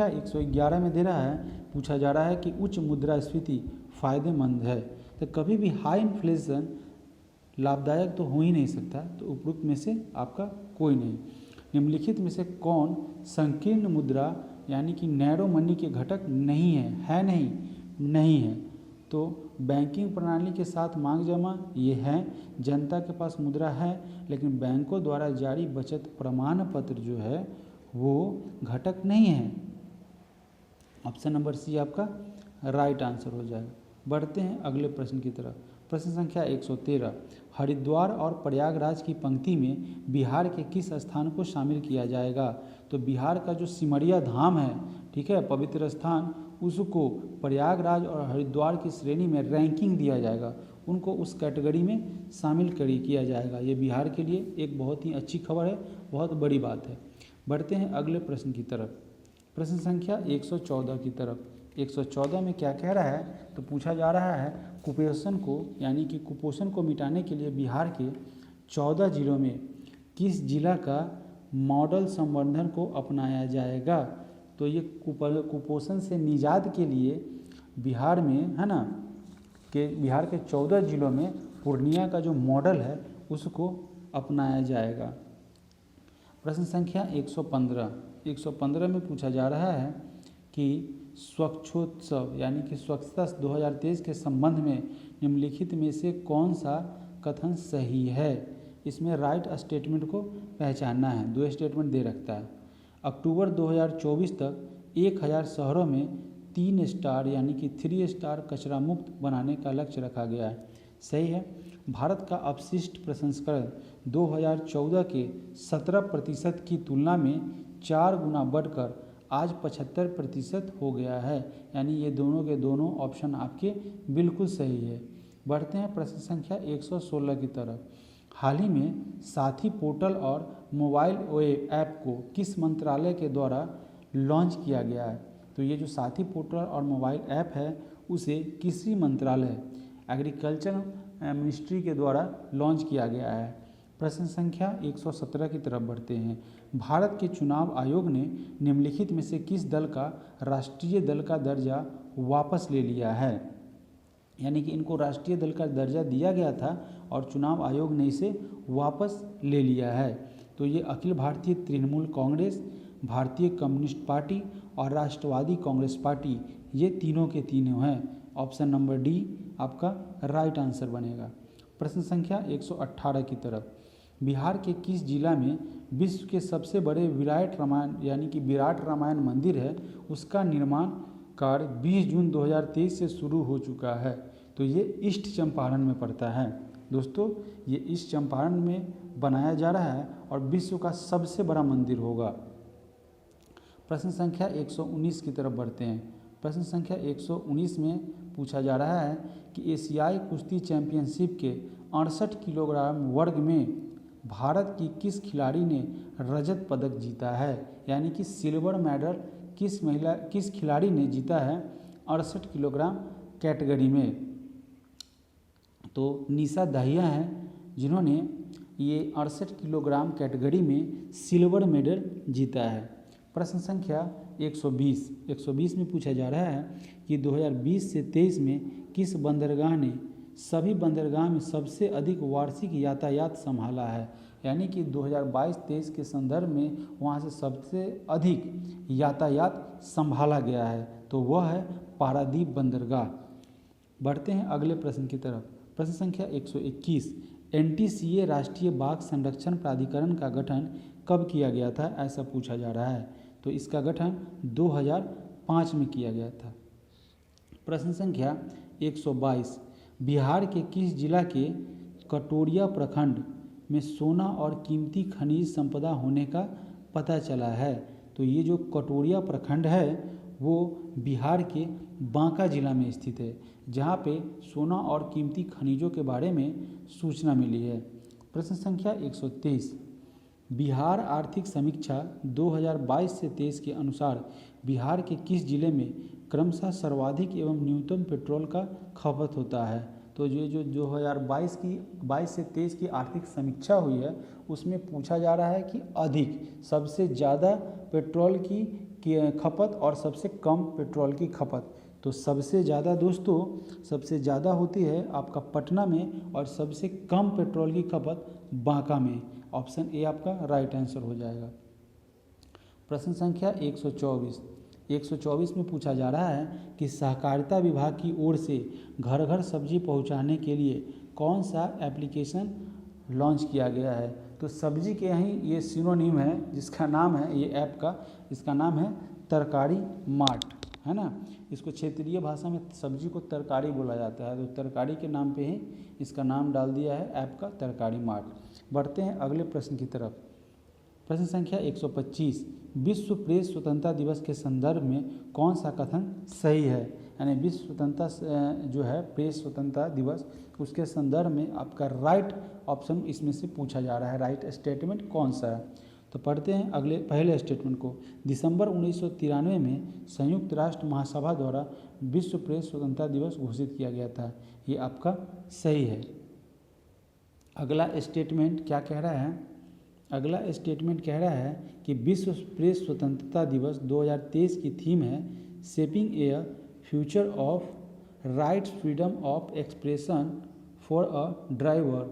111 में दे रहा है, पूछा जा रहा है कि उच्च मुद्रास्फीति फायदेमंद है। तो कभी भी हाई इन्फ्लेशन लाभदायक तो हो ही नहीं सकता, तो उपरोक्त में से आपका कोई नहीं। निम्नलिखित में से कौन संकीर्ण मुद्रा यानी कि नैरो मनी के घटक नहीं है, नहीं है। तो बैंकिंग प्रणाली के साथ मांग जमा ये है, जनता के पास मुद्रा है लेकिन बैंकों द्वारा जारी बचत प्रमाण पत्र जो है वो घटक नहीं है। ऑप्शन नंबर सी आपका राइट आंसर हो जाएगा। बढ़ते हैं अगले प्रश्न की तरफ। प्रश्न संख्या 113, हरिद्वार और प्रयागराज की पंक्ति में बिहार के किस स्थान को शामिल किया जाएगा। तो बिहार का जो सिमरिया धाम है, ठीक है, पवित्र स्थान, उसको प्रयागराज और हरिद्वार की श्रेणी में रैंकिंग दिया जाएगा, उनको उस कैटेगरी में शामिल किया जाएगा। ये बिहार के लिए एक बहुत ही अच्छी खबर है, बहुत बड़ी बात है। बढ़ते हैं अगले प्रश्न की तरफ। प्रश्न संख्या 114 की तरफ। 114 में क्या कह रहा है, तो पूछा जा रहा है कुपोषण को यानी कि कुपोषण को मिटाने के लिए बिहार के 14 जिलों में किस जिला का मॉडल संवर्धन को अपनाया जाएगा। तो ये कुपोषण से निजात के लिए बिहार में है ना, कि बिहार के 14 जिलों में पूर्णिया का जो मॉडल है उसको अपनाया जाएगा। प्रश्न संख्या 115, 115 में पूछा जा रहा है कि स्वच्छोत्सव यानी कि स्वच्छता 2023 के संबंध में निम्नलिखित में से कौन सा कथन सही है। इसमें राइट स्टेटमेंट को पहचानना है। 2 स्टेटमेंट दे रखता है। अक्टूबर 2024 तक 1000 शहरों में 3 स्टार यानी कि 3 स्टार कचरा मुक्त बनाने का लक्ष्य रखा गया है। सही है। भारत का अपशिष्ट प्रसंस्करण 2014 के 17% की तुलना में 4 गुना बढ़कर आज 75% हो गया है। यानी ये दोनों के दोनों ऑप्शन आपके बिल्कुल सही है। बढ़ते हैं प्रश्न संख्या 116 की तरफ। हाल ही में साथी पोर्टल और मोबाइल ऐप को किस मंत्रालय के द्वारा लॉन्च किया गया है। तो ये जो साथी पोर्टल और मोबाइल ऐप है उसे किसी मंत्रालय एग्रीकल्चर मिनिस्ट्री के द्वारा लॉन्च किया गया है। प्रश्न संख्या 117 की तरफ बढ़ते हैं। भारत के चुनाव आयोग ने निम्नलिखित में से किस दल का राष्ट्रीय दल का दर्जा वापस ले लिया है। यानी कि इनको राष्ट्रीय दल का दर्जा दिया गया था और चुनाव आयोग ने इसे वापस ले लिया है। तो ये अखिल भारतीय तृणमूल कांग्रेस, भारतीय कम्युनिस्ट पार्टी और राष्ट्रवादी कांग्रेस पार्टी, ये तीनों के तीनों हैं। ऑप्शन नंबर डी आपका राइट आंसर बनेगा। प्रश्न संख्या 118 की तरफ। बिहार के किस जिला में विश्व के सबसे बड़े विराट रामायण यानी कि विराट रामायण मंदिर है, उसका निर्माण कार्य 20 जून 2023 से शुरू हो चुका है। तो ये ईस्ट चंपारण में पड़ता है। दोस्तों ये ईस्ट चंपारण में बनाया जा रहा है और विश्व का सबसे बड़ा मंदिर होगा। प्रश्न संख्या 119 की तरफ बढ़ते हैं। प्रश्न संख्या 119 में पूछा जा रहा है कि एशियाई कुश्ती चैंपियनशिप के 68 किलोग्राम वर्ग में भारत की किस खिलाड़ी ने रजत पदक जीता है। यानी कि सिल्वर मेडल किस खिलाड़ी ने जीता है 68 किलोग्राम कैटेगरी में। तो निशा दाहिया हैं जिन्होंने ये 68 किलोग्राम कैटेगरी में सिल्वर मेडल जीता है। प्रश्न संख्या 120 में पूछा जा रहा है कि 2020 से 23 में किस बंदरगाह ने सभी बंदरगाह में सबसे अधिक वार्षिक यातायात संभाला है। यानी कि 2022-23 के संदर्भ में वहाँ से सबसे अधिक यातायात संभाला गया है, तो वह है पारादीप बंदरगाह। बढ़ते हैं अगले प्रश्न की तरफ। प्रश्न संख्या 121। NTCA राष्ट्रीय बाघ संरक्षण प्राधिकरण का गठन कब किया गया था, ऐसा पूछा जा रहा है। तो इसका गठन 2005 में किया गया था। प्रश्न संख्या 122। बिहार के किस जिला के कटोरिया प्रखंड में सोना और कीमती खनिज संपदा होने का पता चला है। तो ये जो कटोरिया प्रखंड है वो बिहार के बांका जिला में स्थित है, जहाँ पे सोना और कीमती खनिजों के बारे में सूचना मिली है। प्रश्न संख्या 123। बिहार आर्थिक समीक्षा 2022 से 23 के अनुसार बिहार के किस जिले में क्रमशः सर्वाधिक एवं न्यूनतम पेट्रोल का खपत होता है। तो ये जो 2022 से 23 की आर्थिक समीक्षा हुई है उसमें पूछा जा रहा है कि अधिक सबसे ज़्यादा पेट्रोल की खपत और सबसे कम पेट्रोल की खपत। तो सबसे ज़्यादा दोस्तों सबसे ज़्यादा होती है आपका पटना में और सबसे कम पेट्रोल की खपत बांका में। ऑप्शन ए आपका राइट आंसर हो जाएगा। प्रश्न संख्या 124 में पूछा जा रहा है कि सहकारिता विभाग की ओर से घर घर सब्जी पहुंचाने के लिए कौन सा एप्लीकेशन लॉन्च किया गया है। तो सब्जी के ही ये सिनोनिम है जिसका नाम है ये ऐप का, इसका नाम है तरकारी मार्ट, है ना। इसको क्षेत्रीय भाषा में सब्जी को तरकारी बोला जाता है, तो तरकारी के नाम पे ही इसका नाम डाल दिया है ऐप का, तरकारी मार्ट। बढ़ते हैं अगले प्रश्न की तरफ। प्रश्न संख्या 125। विश्व प्रेस स्वतंत्रता दिवस के संदर्भ में कौन सा कथन सही है। यानी विश्व स्वतंत्रता जो है प्रेस स्वतंत्रता दिवस, उसके संदर्भ में आपका राइट ऑप्शन इसमें से पूछा जा रहा है, राइट स्टेटमेंट कौन सा है। तो पढ़ते हैं पहले स्टेटमेंट को। दिसंबर 1993 में संयुक्त राष्ट्र महासभा द्वारा विश्व प्रेस स्वतंत्रता दिवस घोषित किया गया था, ये आपका सही है। अगला स्टेटमेंट क्या कह रहा है। अगला स्टेटमेंट कह रहा है कि विश्व प्रेस स्वतंत्रता दिवस 2023 की थीम है shaping A future of rights freedom of expression for a driver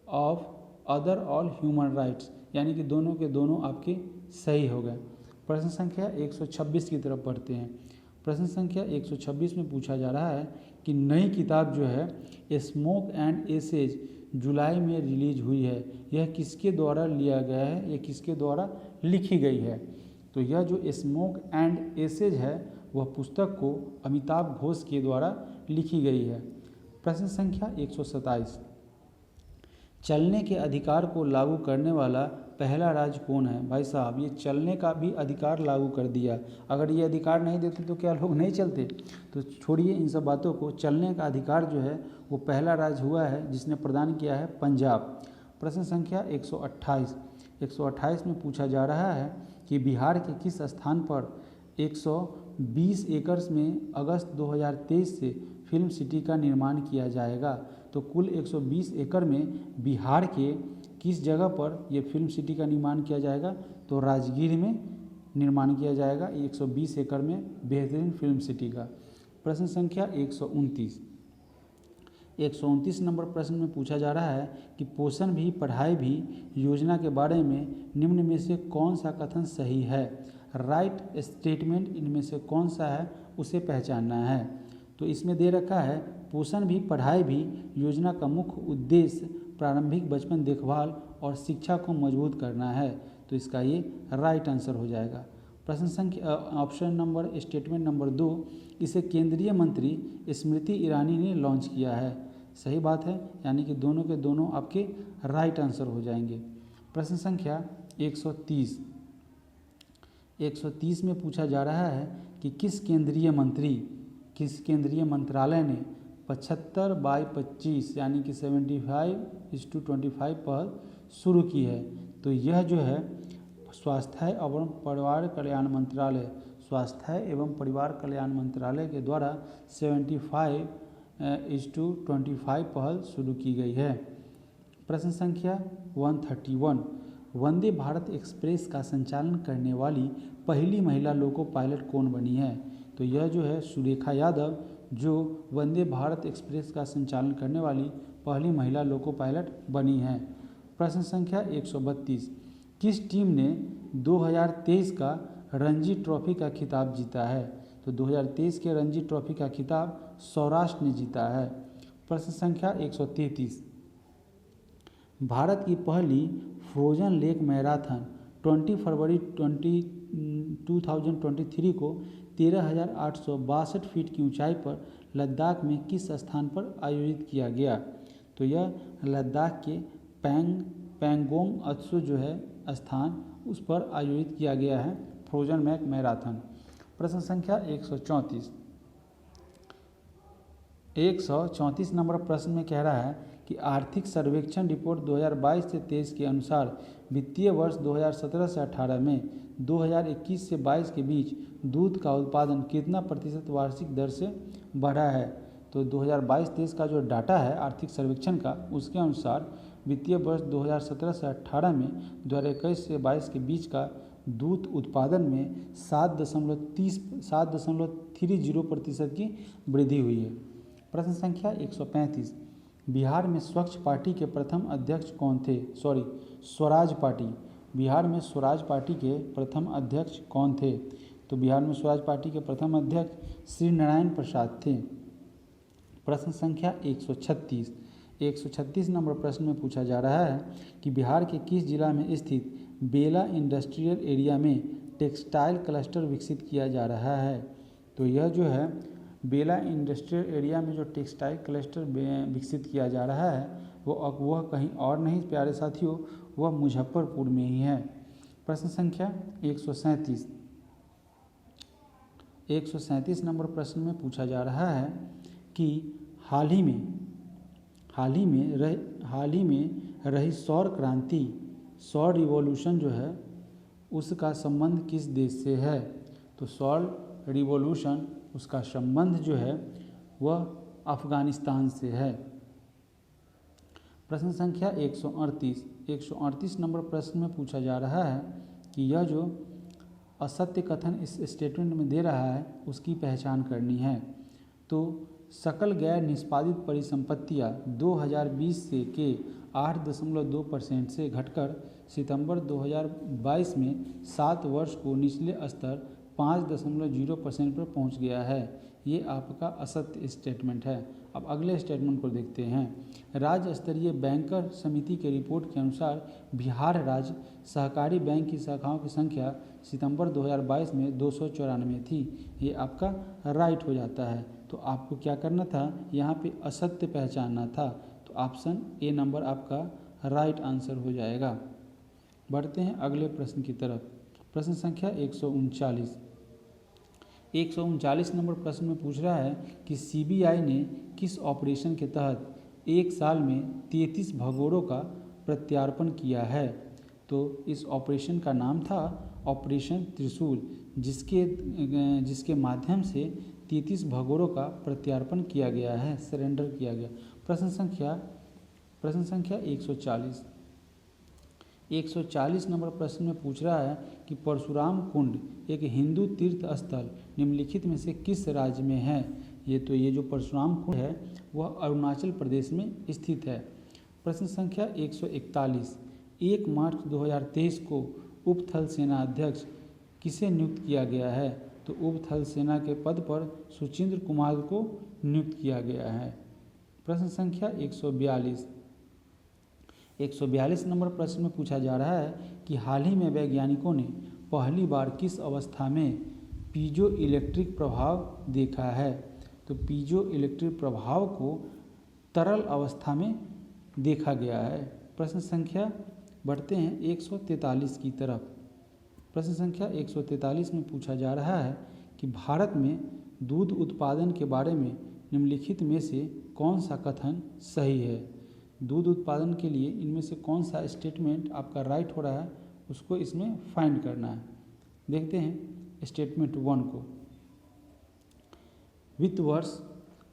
of other all human rights. यानी कि दोनों के दोनों आपके सही हो गए। प्रश्न संख्या 126 की तरफ बढ़ते हैं। प्रश्न संख्या 126 में पूछा जा रहा है कि नई किताब जो है स्मोक एंड एसेज जुलाई में रिलीज हुई है, यह किसके द्वारा लिया गया है, यह किसके द्वारा लिखी गई है। तो यह जो स्मोक एंड एसेज है वह पुस्तक को अमिताभ घोष के द्वारा लिखी गई है। प्रश्न संख्या 127, चलने के अधिकार को लागू करने वाला पहला राज्य कौन है। भाई साहब, ये चलने का भी अधिकार लागू कर दिया। अगर ये अधिकार नहीं देते तो क्या लोग नहीं चलते। तो छोड़िए इन सब बातों को, चलने का अधिकार जो है वो पहला राज्य हुआ है जिसने प्रदान किया है पंजाब। प्रश्न संख्या 128 में पूछा जा रहा है कि बिहार के किस स्थान पर 120 एकड़ में अगस्त 2023 से फिल्म सिटी का निर्माण किया जाएगा। तो कुल 120 एकड़ में बिहार के किस जगह पर यह फिल्म सिटी का निर्माण किया जाएगा, तो राजगीर में निर्माण किया जाएगा 120 एकड़ में बेहतरीन फिल्म सिटी का। प्रश्न संख्या 129 नंबर प्रश्न में पूछा जा रहा है कि पोषण भी पढ़ाई भी योजना के बारे में निम्न में से कौन सा कथन सही है। राइट स्टेटमेंट इनमें से कौन सा है उसे पहचानना है। तो इसमें दे रखा है पोषण भी पढ़ाई भी योजना का मुख्य उद्देश्य प्रारंभिक बचपन देखभाल और शिक्षा को मजबूत करना है। तो इसका ये राइट आंसर हो जाएगा। प्रश्न संख्या ऑप्शन नंबर स्टेटमेंट नंबर 2, इसे केंद्रीय मंत्री स्मृति ईरानी ने लॉन्च किया है। सही बात है, यानी कि दोनों के दोनों आपके राइट आंसर हो जाएंगे। प्रश्न संख्या 130 में पूछा जा रहा है कि किस केंद्रीय मंत्रालय ने 75/25 यानी कि 75:25 पहल शुरू की है। तो यह जो है स्वास्थ्य एवं परिवार कल्याण मंत्रालय के द्वारा 75:25 पहल शुरू की गई है। प्रश्न संख्या 131, वंदे भारत एक्सप्रेस का संचालन करने वाली पहली महिला लोको पायलट कौन बनी है। तो यह जो है सुरेखा यादव जो वंदे भारत एक्सप्रेस का संचालन करने वाली पहली महिला लोको पायलट बनी है। प्रश्न संख्या 132, किस टीम ने 2023 का रणजी ट्रॉफी का खिताब जीता है। तो 2023 के रणजी ट्रॉफी का खिताब सौराष्ट्र ने जीता है। प्रश्न संख्या 133, भारत की पहली फ्रोजन लेक मैराथन 20 फरवरी 2023 को 13,862 फीट की ऊंचाई पर लद्दाख में किस स्थान पर आयोजित किया गया। तो यह लद्दाख के पैंगोंग त्सो जो है स्थान उस पर आयोजित किया गया है फ्रोजन लेक मैराथन। प्रश्न संख्या 134 नंबर प्रश्न में कह रहा है कि आर्थिक सर्वेक्षण रिपोर्ट 2022 से 23 के अनुसार वित्तीय वर्ष 2017 से 18 में 2021 से 22 के बीच दूध का उत्पादन कितना प्रतिशत वार्षिक दर से बढ़ा है। तो 2022-23 का जो डाटा है आर्थिक सर्वेक्षण का, उसके अनुसार वित्तीय वर्ष 2017 से 18 में 2021 से 22 के बीच का दूध उत्पादन में 7.30% की वृद्धि हुई है। प्रश्न संख्या 135, बिहार में स्वराज पार्टी के प्रथम अध्यक्ष कौन थे। बिहार में स्वराज पार्टी के प्रथम अध्यक्ष कौन थे। तो बिहार में स्वराज पार्टी के प्रथम अध्यक्ष श्री नारायण प्रसाद थे। प्रश्न संख्या 136 नंबर प्रश्न में पूछा जा रहा है कि बिहार के किस जिला में स्थित बेला इंडस्ट्रियल एरिया में टेक्सटाइल क्लस्टर विकसित किया जा रहा है। तो यह जो है बेला इंडस्ट्रियल एरिया में जो टेक्सटाइल क्लस्टर विकसित किया जा रहा है वह कहीं और नहीं प्यारे साथियों, वह मुजफ्फरपुर में ही है। प्रश्न संख्या 137 नंबर प्रश्न में पूछा जा रहा है कि हाल ही में रही सौर रिवॉल्यूशन जो है उसका संबंध किस देश से है। तो सौर रिवॉल्यूशन उसका संबंध जो है वह अफगानिस्तान से है। प्रश्न संख्या 138 नंबर प्रश्न में पूछा जा रहा है कि यह जो असत्य कथन इस स्टेटमेंट में दे रहा है उसकी पहचान करनी है। तो सकल गैर निष्पादित परिसंपत्तियां 2020 से के 8.2% से घटकर सितंबर 2022 में 7 वर्ष को निचले स्तर 5.0% पर पहुंच गया है। ये आपका असत्य स्टेटमेंट है। अब अगले स्टेटमेंट को देखते हैं। राज्य स्तरीय बैंकर समिति के रिपोर्ट के अनुसार बिहार राज्य सहकारी बैंक की शाखाओं की संख्या सितंबर 2022 में 294 थी। ये आपका राइट हो जाता है। तो आपको क्या करना था, यहाँ पे असत्य पहचानना था। तो ऑप्शन ए नंबर आपका राइट आंसर हो जाएगा। बढ़ते हैं अगले प्रश्न की तरफ। प्रश्न संख्या 139 नंबर प्रश्न में पूछ रहा है कि सीबीआई ने किस ऑपरेशन के तहत एक साल में 33 भगोड़ों का प्रत्यार्पण किया है। तो इस ऑपरेशन का नाम था ऑपरेशन त्रिशूल, जिसके माध्यम से 33 भगोड़ों का प्रत्यार्पण किया गया है, सरेंडर किया गया। प्रश्न संख्या 140 नंबर प्रश्न में पूछ रहा है कि परशुराम कुंड एक हिंदू तीर्थ स्थल निम्नलिखित में से किस राज्य में है। ये जो परशुराम कुंड है वह अरुणाचल प्रदेश में स्थित है। प्रश्न संख्या 141, 1 मार्च 2023 को उप थल सेना अध्यक्ष किसे नियुक्त किया गया है। तो उप थल सेना के पद पर सुचिंद्र कुमार को नियुक्त किया गया है। प्रश्न संख्या 142 नंबर प्रश्न में पूछा जा रहा है कि हाल ही में वैज्ञानिकों ने पहली बार किस अवस्था में पीजो इलेक्ट्रिक प्रभाव देखा है। तो पीजो इलेक्ट्रिक प्रभाव को तरल अवस्था में देखा गया है। प्रश्न संख्या बढ़ते हैं 143 की तरफ। प्रश्न संख्या 143 में पूछा जा रहा है कि भारत में दूध उत्पादन के बारे में निम्नलिखित में से कौन सा कथन सही है। दूध उत्पादन के लिए इनमें से कौन सा स्टेटमेंट आपका राइट हो रहा है, उसको इसमें फाइंड करना है। देखते हैं स्टेटमेंट 1 को। वित्त वर्ष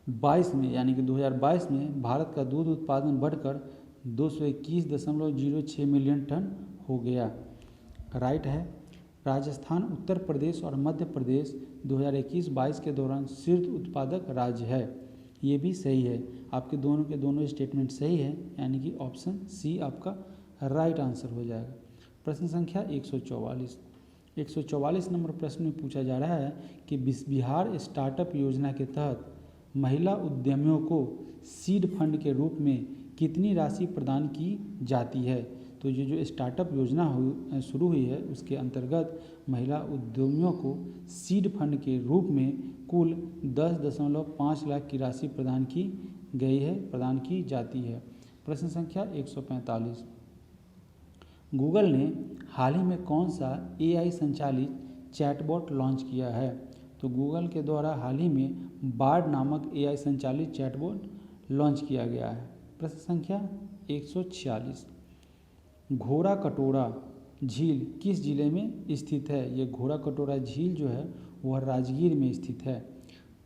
22 में यानी कि 2022 में भारत का दूध उत्पादन बढ़कर 221.06 मिलियन टन हो गया। राइट है। राजस्थान, उत्तर प्रदेश और मध्य प्रदेश 2021-22 के दौरान शीर्ष उत्पादक राज्य है। ये भी सही है। आपके दोनों के दोनों स्टेटमेंट सही है, यानी कि ऑप्शन सी आपका राइट आंसर हो जाएगा। प्रश्न संख्या 144 नंबर प्रश्न में पूछा जा रहा है कि बिहार स्टार्टअप योजना के तहत महिला उद्यमियों को सीड फंड के रूप में कितनी राशि प्रदान की जाती है। तो ये जो स्टार्टअप योजना शुरू हुई है उसके अंतर्गत महिला उद्यमियों को सीड फंड के रूप में कुल 10.5 लाख की राशि प्रदान की जाती है। प्रश्न संख्या 145, गूगल ने हाल ही में कौन सा AI संचालित चैटबॉट लॉन्च किया है। तो गूगल के द्वारा हाल ही में बार्ड नामक AI संचालित चैटबॉट लॉन्च किया गया है। प्रश्न संख्या 146, घोड़ा कटोरा झील किस जिले में स्थित है। ये घोड़ा कटोरा झील जो है वह राजगीर में स्थित है।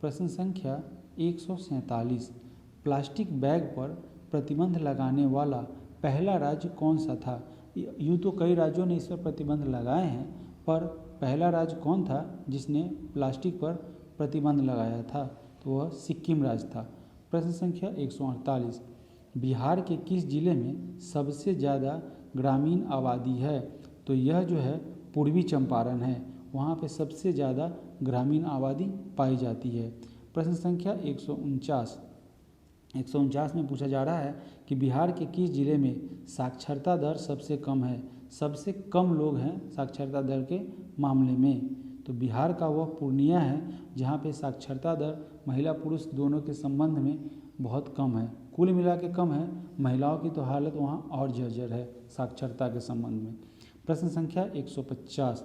प्रश्न संख्या 147, प्लास्टिक बैग पर प्रतिबंध लगाने वाला पहला राज्य कौन सा था। यूँ तो कई राज्यों ने इस पर प्रतिबंध लगाए हैं, पर पहला राज्य कौन था जिसने प्लास्टिक पर प्रतिबंध लगाया था। तो वह सिक्किम राज्य था। प्रश्न संख्या 148, बिहार के किस जिले में सबसे ज़्यादा ग्रामीण आबादी है। तो यह जो है पूर्वी चंपारण है, वहाँ पे सबसे ज़्यादा ग्रामीण आबादी पाई जाती है। प्रश्न संख्या 149 में पूछा जा रहा है कि बिहार के किस जिले में साक्षरता दर सबसे कम है। सबसे कम लोग हैं साक्षरता दर के मामले में। तो बिहार का वह पूर्णिया है जहाँ पे साक्षरता दर महिला पुरुष दोनों के संबंध में बहुत कम है। कुल मिला के कम है, महिलाओं की तो हालत वहाँ और जर्जर है साक्षरता के संबंध में। प्रश्न संख्या 150,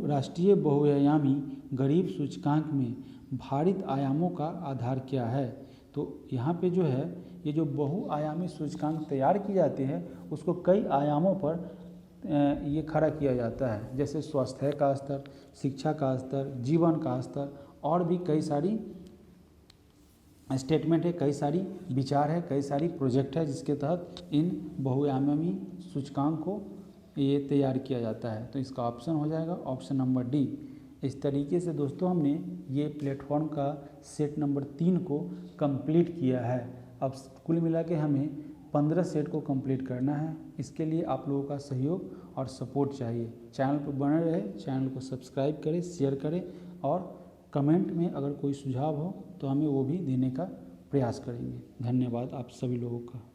राष्ट्रीय बहुआयामी गरीब सूचकांक में भारित आयामों का आधार क्या है। तो यहाँ पे जो है ये जो बहुआयामी सूचकांक तैयार किए जाते हैं उसको कई आयामों पर ये खड़ा किया जाता है, जैसे स्वास्थ्य का स्तर, शिक्षा का स्तर, जीवन का स्तर और भी कई सारी स्टेटमेंट है, कई सारी विचार है, कई सारी प्रोजेक्ट है जिसके तहत इन बहुआयामी सूचकांक को ये तैयार किया जाता है। तो इसका ऑप्शन हो जाएगा ऑप्शन नंबर डी। इस तरीके से दोस्तों हमने ये प्लेटफॉर्म का सेट नंबर 3 को कंप्लीट किया है। अब कुल मिला के हमें 15 सेट को कंप्लीट करना है। इसके लिए आप लोगों का सहयोग और सपोर्ट चाहिए। चैनल पर बने रहे, चैनल को सब्सक्राइब करें, शेयर करें और कमेंट में अगर कोई सुझाव हो तो हमें वो भी देने का प्रयास करेंगे। धन्यवाद आप सभी लोगों का।